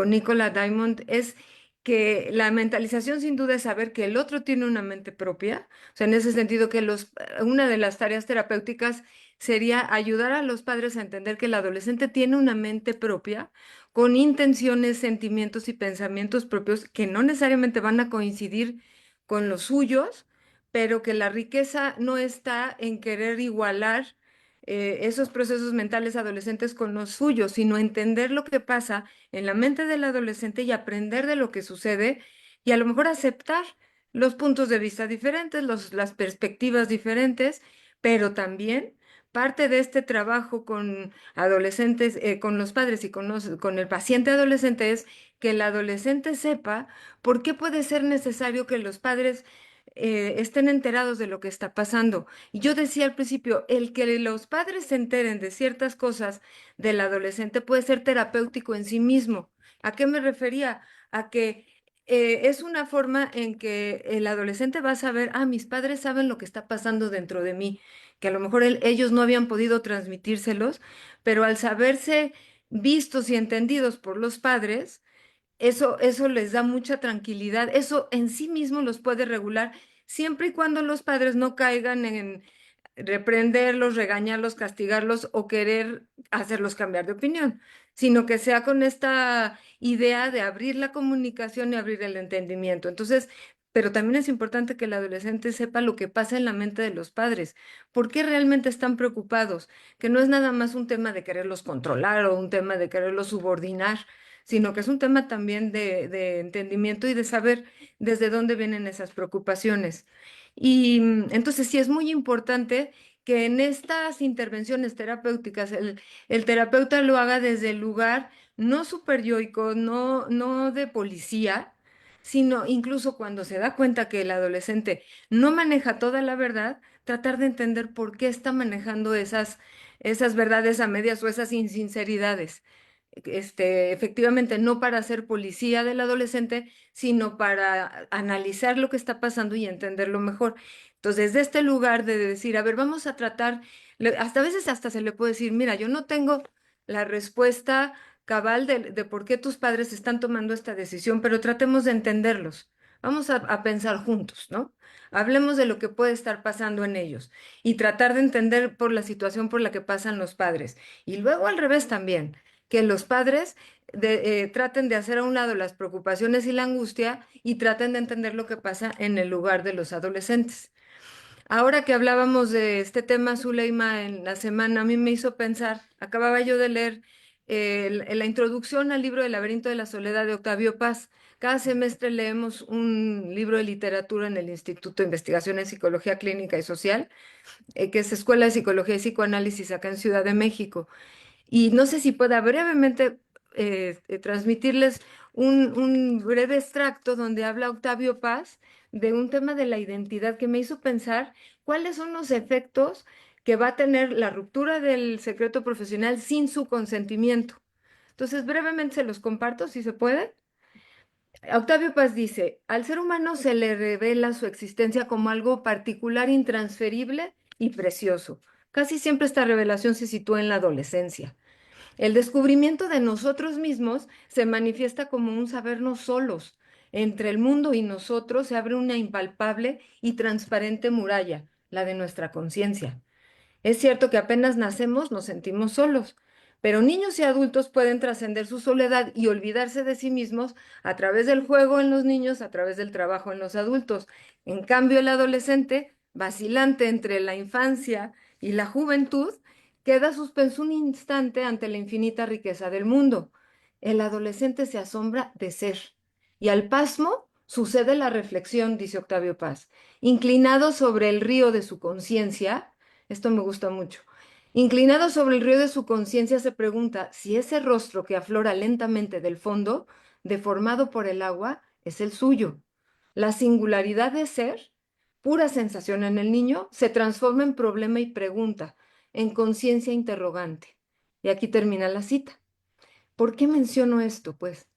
Nicola Diamond es que la mentalización sin duda es saber que el otro tiene una mente propia. O sea, en ese sentido que una de las tareas terapéuticas sería ayudar a los padres a entender que el adolescente tiene una mente propia con intenciones, sentimientos y pensamientos propios que no necesariamente van a coincidir con los suyos, pero que la riqueza no está en querer igualar esos procesos mentales adolescentes con los suyos, sino entender lo que pasa en la mente del adolescente y aprender de lo que sucede y a lo mejor aceptar los puntos de vista diferentes, las perspectivas diferentes, pero también parte de este trabajo con adolescentes, con los padres y con el paciente adolescente es que el adolescente sepa por qué puede ser necesario que los padres estén enterados de lo que está pasando. Y yo decía al principio, el que los padres se enteren de ciertas cosas del adolescente puede ser terapéutico en sí mismo. ¿A qué me refería? A que es una forma en que el adolescente va a saber, mis padres saben lo que está pasando dentro de mí, que a lo mejor ellos no habían podido transmitírselos, pero al saberse vistos y entendidos por los padres, eso les da mucha tranquilidad, eso en sí mismo los puede regular siempre y cuando los padres no caigan en reprenderlos, regañarlos, castigarlos o querer hacerlos cambiar de opinión, sino que sea con esta idea de abrir la comunicación y abrir el entendimiento. Entonces, pero también es importante que el adolescente sepa lo que pasa en la mente de los padres, por qué realmente están preocupados, que no es nada más un tema de quererlos controlar o un tema de quererlos subordinar, sino que es un tema también de entendimiento y de saber desde dónde vienen esas preocupaciones. Y entonces sí es muy importante que en estas intervenciones terapéuticas el terapeuta lo haga desde el lugar no superyoico, no de policía, sino incluso cuando se da cuenta que el adolescente no maneja toda la verdad, tratar de entender por qué está manejando esas verdades a medias o esas insinceridades. Efectivamente, no para ser policía del adolescente, sino para analizar lo que está pasando y entenderlo mejor. Entonces, desde este lugar de decir, a ver, vamos a tratar, hasta a veces hasta se le puede decir, mira, yo no tengo la respuesta cabal de por qué tus padres están tomando esta decisión, pero tratemos de entenderlos. Vamos a pensar juntos, ¿no? Hablemos de lo que puede estar pasando en ellos y tratar de entender por la situación por la que pasan los padres. Y luego al revés también, que los padres traten de hacer a un lado las preocupaciones y la angustia y traten de entender lo que pasa en el lugar de los adolescentes. Ahora que hablábamos de este tema, Zuleima, en la semana, a mí me hizo pensar, acababa yo de leer la introducción al libro El laberinto de la soledad de Octavio Paz. Cada semestre leemos un libro de literatura en el Instituto de Investigación en Psicología Clínica y Social, que es Escuela de Psicología y Psicoanálisis acá en Ciudad de México. Y no sé si pueda brevemente transmitirles un breve extracto donde habla Octavio Paz de un tema de la identidad que me hizo pensar cuáles son los efectos que va a tener la ruptura del secreto profesional sin su consentimiento. Entonces, brevemente se los comparto, si se puede. Octavio Paz dice, al ser humano se le revela su existencia como algo particular, intransferible y precioso. Casi siempre esta revelación se sitúa en la adolescencia. El descubrimiento de nosotros mismos se manifiesta como un sabernos solos. Entre el mundo y nosotros se abre una impalpable y transparente muralla, la de nuestra conciencia. Es cierto que apenas nacemos nos sentimos solos, pero niños y adultos pueden trascender su soledad y olvidarse de sí mismos a través del juego en los niños, a través del trabajo en los adultos. En cambio, el adolescente, vacilante entre la infancia y la juventud, queda suspenso un instante ante la infinita riqueza del mundo. El adolescente se asombra de ser y al pasmo sucede la reflexión, dice Octavio Paz. Inclinado sobre el río de su conciencia, esto me gusta mucho. Inclinado sobre el río de su conciencia se pregunta si ese rostro que aflora lentamente del fondo, deformado por el agua, es el suyo. La singularidad de ser, pura sensación en el niño, se transforma en problema y pregunta, en conciencia interrogante. Y aquí termina la cita. ¿Por qué menciono esto? Pues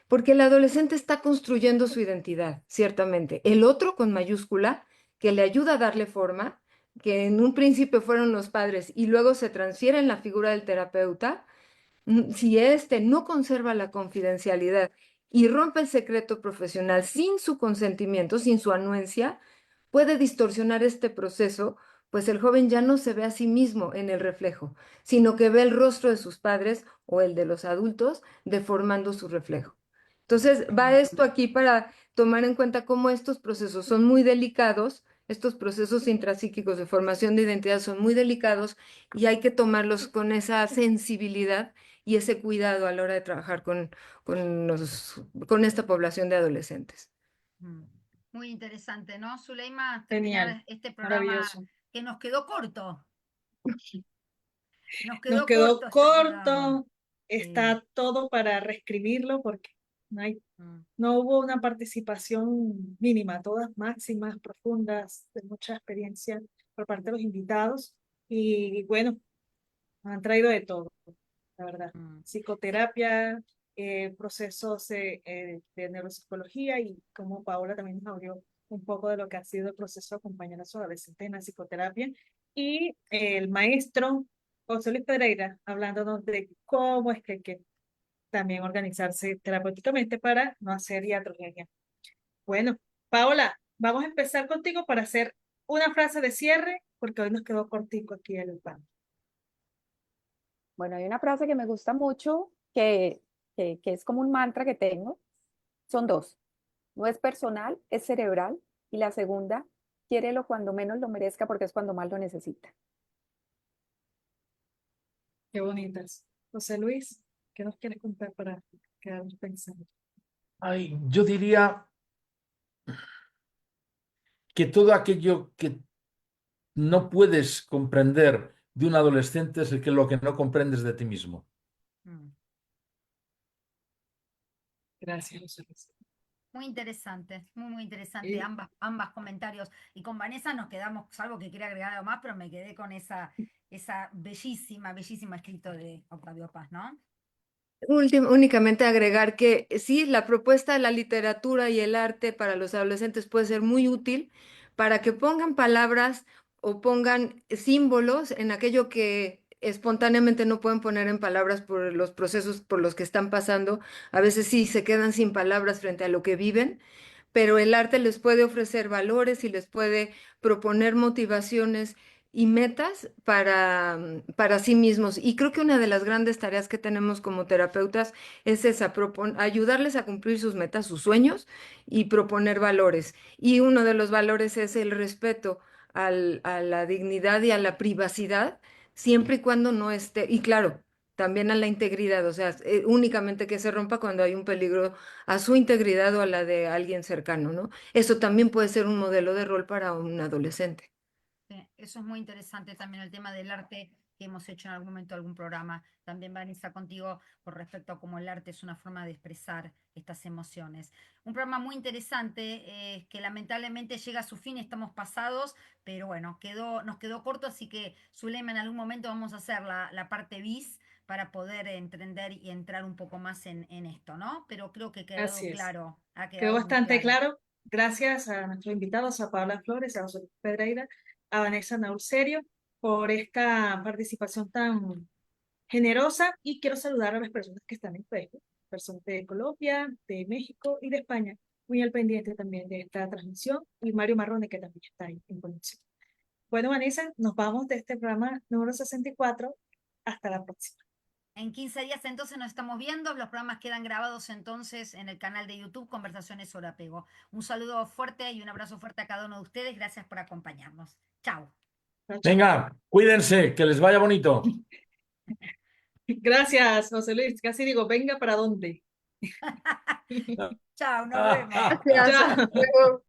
porque el adolescente está construyendo su identidad, ciertamente. El otro con mayúscula, que le ayuda a darle forma, que en un principio fueron los padres y luego se transfiere en la figura del terapeuta, si éste no conserva la confidencialidad y rompe el secreto profesional sin su consentimiento, sin su anuencia, puede distorsionar este proceso, pues el joven ya no se ve a sí mismo en el reflejo, sino que ve el rostro de sus padres o el de los adultos deformando su reflejo. Entonces, va esto aquí para tomar en cuenta cómo estos procesos son muy delicados, estos procesos intrapsíquicos de formación de identidad son muy delicados y hay que tomarlos con esa sensibilidad y ese cuidado a la hora de trabajar con esta población de adolescentes. Mm. Muy interesante, ¿no, Zuleima? Genial, Terminar este programa maravilloso. que nos quedó corto. Nos Nos quedó quedó corto este programa. corto, está todo para reescribirlo porque no hay, Mm. no hubo una participación mínima, todas máximas, profundas, de mucha experiencia por parte de los invitados. Y bueno, han traído de todo, la verdad. Mm. Psicoterapia, procesos de neuropsicología y como Paola también nos abrió un poco de lo que ha sido el proceso de acompañar a su adolescente en la psicoterapia. Y el maestro José Luis Pereira hablándonos de cómo es que hay que también organizarse terapéuticamente para no hacer iatrogenia. Bueno, Paola, vamos a empezar contigo para hacer una frase de cierre porque hoy nos quedó cortico aquí el pan. Bueno, hay una frase que me gusta mucho, que es como un mantra que tengo. Son dos. No es personal, es cerebral. Y la segunda, quiérelo cuando menos lo merezca porque es cuando más lo necesita. Qué bonitas. José Luis, ¿qué nos quieres contar para quedarnos pensando? Ay, yo diría que todo aquello que no puedes comprender de un adolescente es lo que no comprendes de ti mismo. Mm. Gracias, José Luis. Muy interesante, muy interesante Y- ambas comentarios. Y con Vanessa nos quedamos, salvo que quiera agregar algo más, pero me quedé con esa bellísima escrito de Octavio Paz, ¿no? Únicamente agregar que sí, la propuesta de la literatura y el arte para los adolescentes puede ser muy útil para que pongan palabras o pongan símbolos en aquello que espontáneamente no pueden poner en palabras por los procesos por los que están pasando. A veces sí se quedan sin palabras frente a lo que viven, pero el arte les puede ofrecer valores y les puede proponer motivaciones y metas para sí mismos. Y creo que una de las grandes tareas que tenemos como terapeutas es esa, ayudarles a cumplir sus metas, sus sueños y proponer valores. Y uno de los valores es el respeto a la dignidad y a la privacidad, siempre y cuando no esté, y claro, también a la integridad, o sea, únicamente que se rompa cuando hay un peligro a su integridad o a la de alguien cercano, ¿no? Eso también puede ser un modelo de rol para un adolescente. Sí, eso es muy interesante también el tema del arte que hemos hecho en algún momento algún programa. También, Vanessa, contigo con respecto a cómo el arte es una forma de expresar estas emociones. Un programa muy interesante que lamentablemente llega a su fin, estamos pasados, pero bueno, nos quedó corto, así que Zulema, en algún momento vamos a hacer la parte bis para poder entender y entrar un poco más en esto, ¿no? Pero creo que ha quedado Así es. claro, ha Quedó quedado muy bastante claro. claro. Gracias a nuestros invitados, a Paola Flores, a José Luis Pedreira, a Vanessa Naulserio, por esta participación tan generosa. Y quiero saludar a las personas que están en Facebook, personas de Colombia, de México y de España, muy al pendiente también de esta transmisión, y Mario Marrone, que también está ahí en conexión. Bueno, Vanessa, nos vamos de este programa número 64. Hasta la próxima. En 15 días entonces nos estamos viendo. Los programas quedan grabados entonces en el canal de YouTube Conversaciones sobre Apego. Un saludo fuerte y un abrazo fuerte a cada uno de ustedes. Gracias por acompañarnos. Chao. Chao, chao. Venga, cuídense, que les vaya bonito. Gracias, José Luis. Casi digo, venga, ¿para dónde? Chao, nos vemos. Gracias, hasta Chao. luego.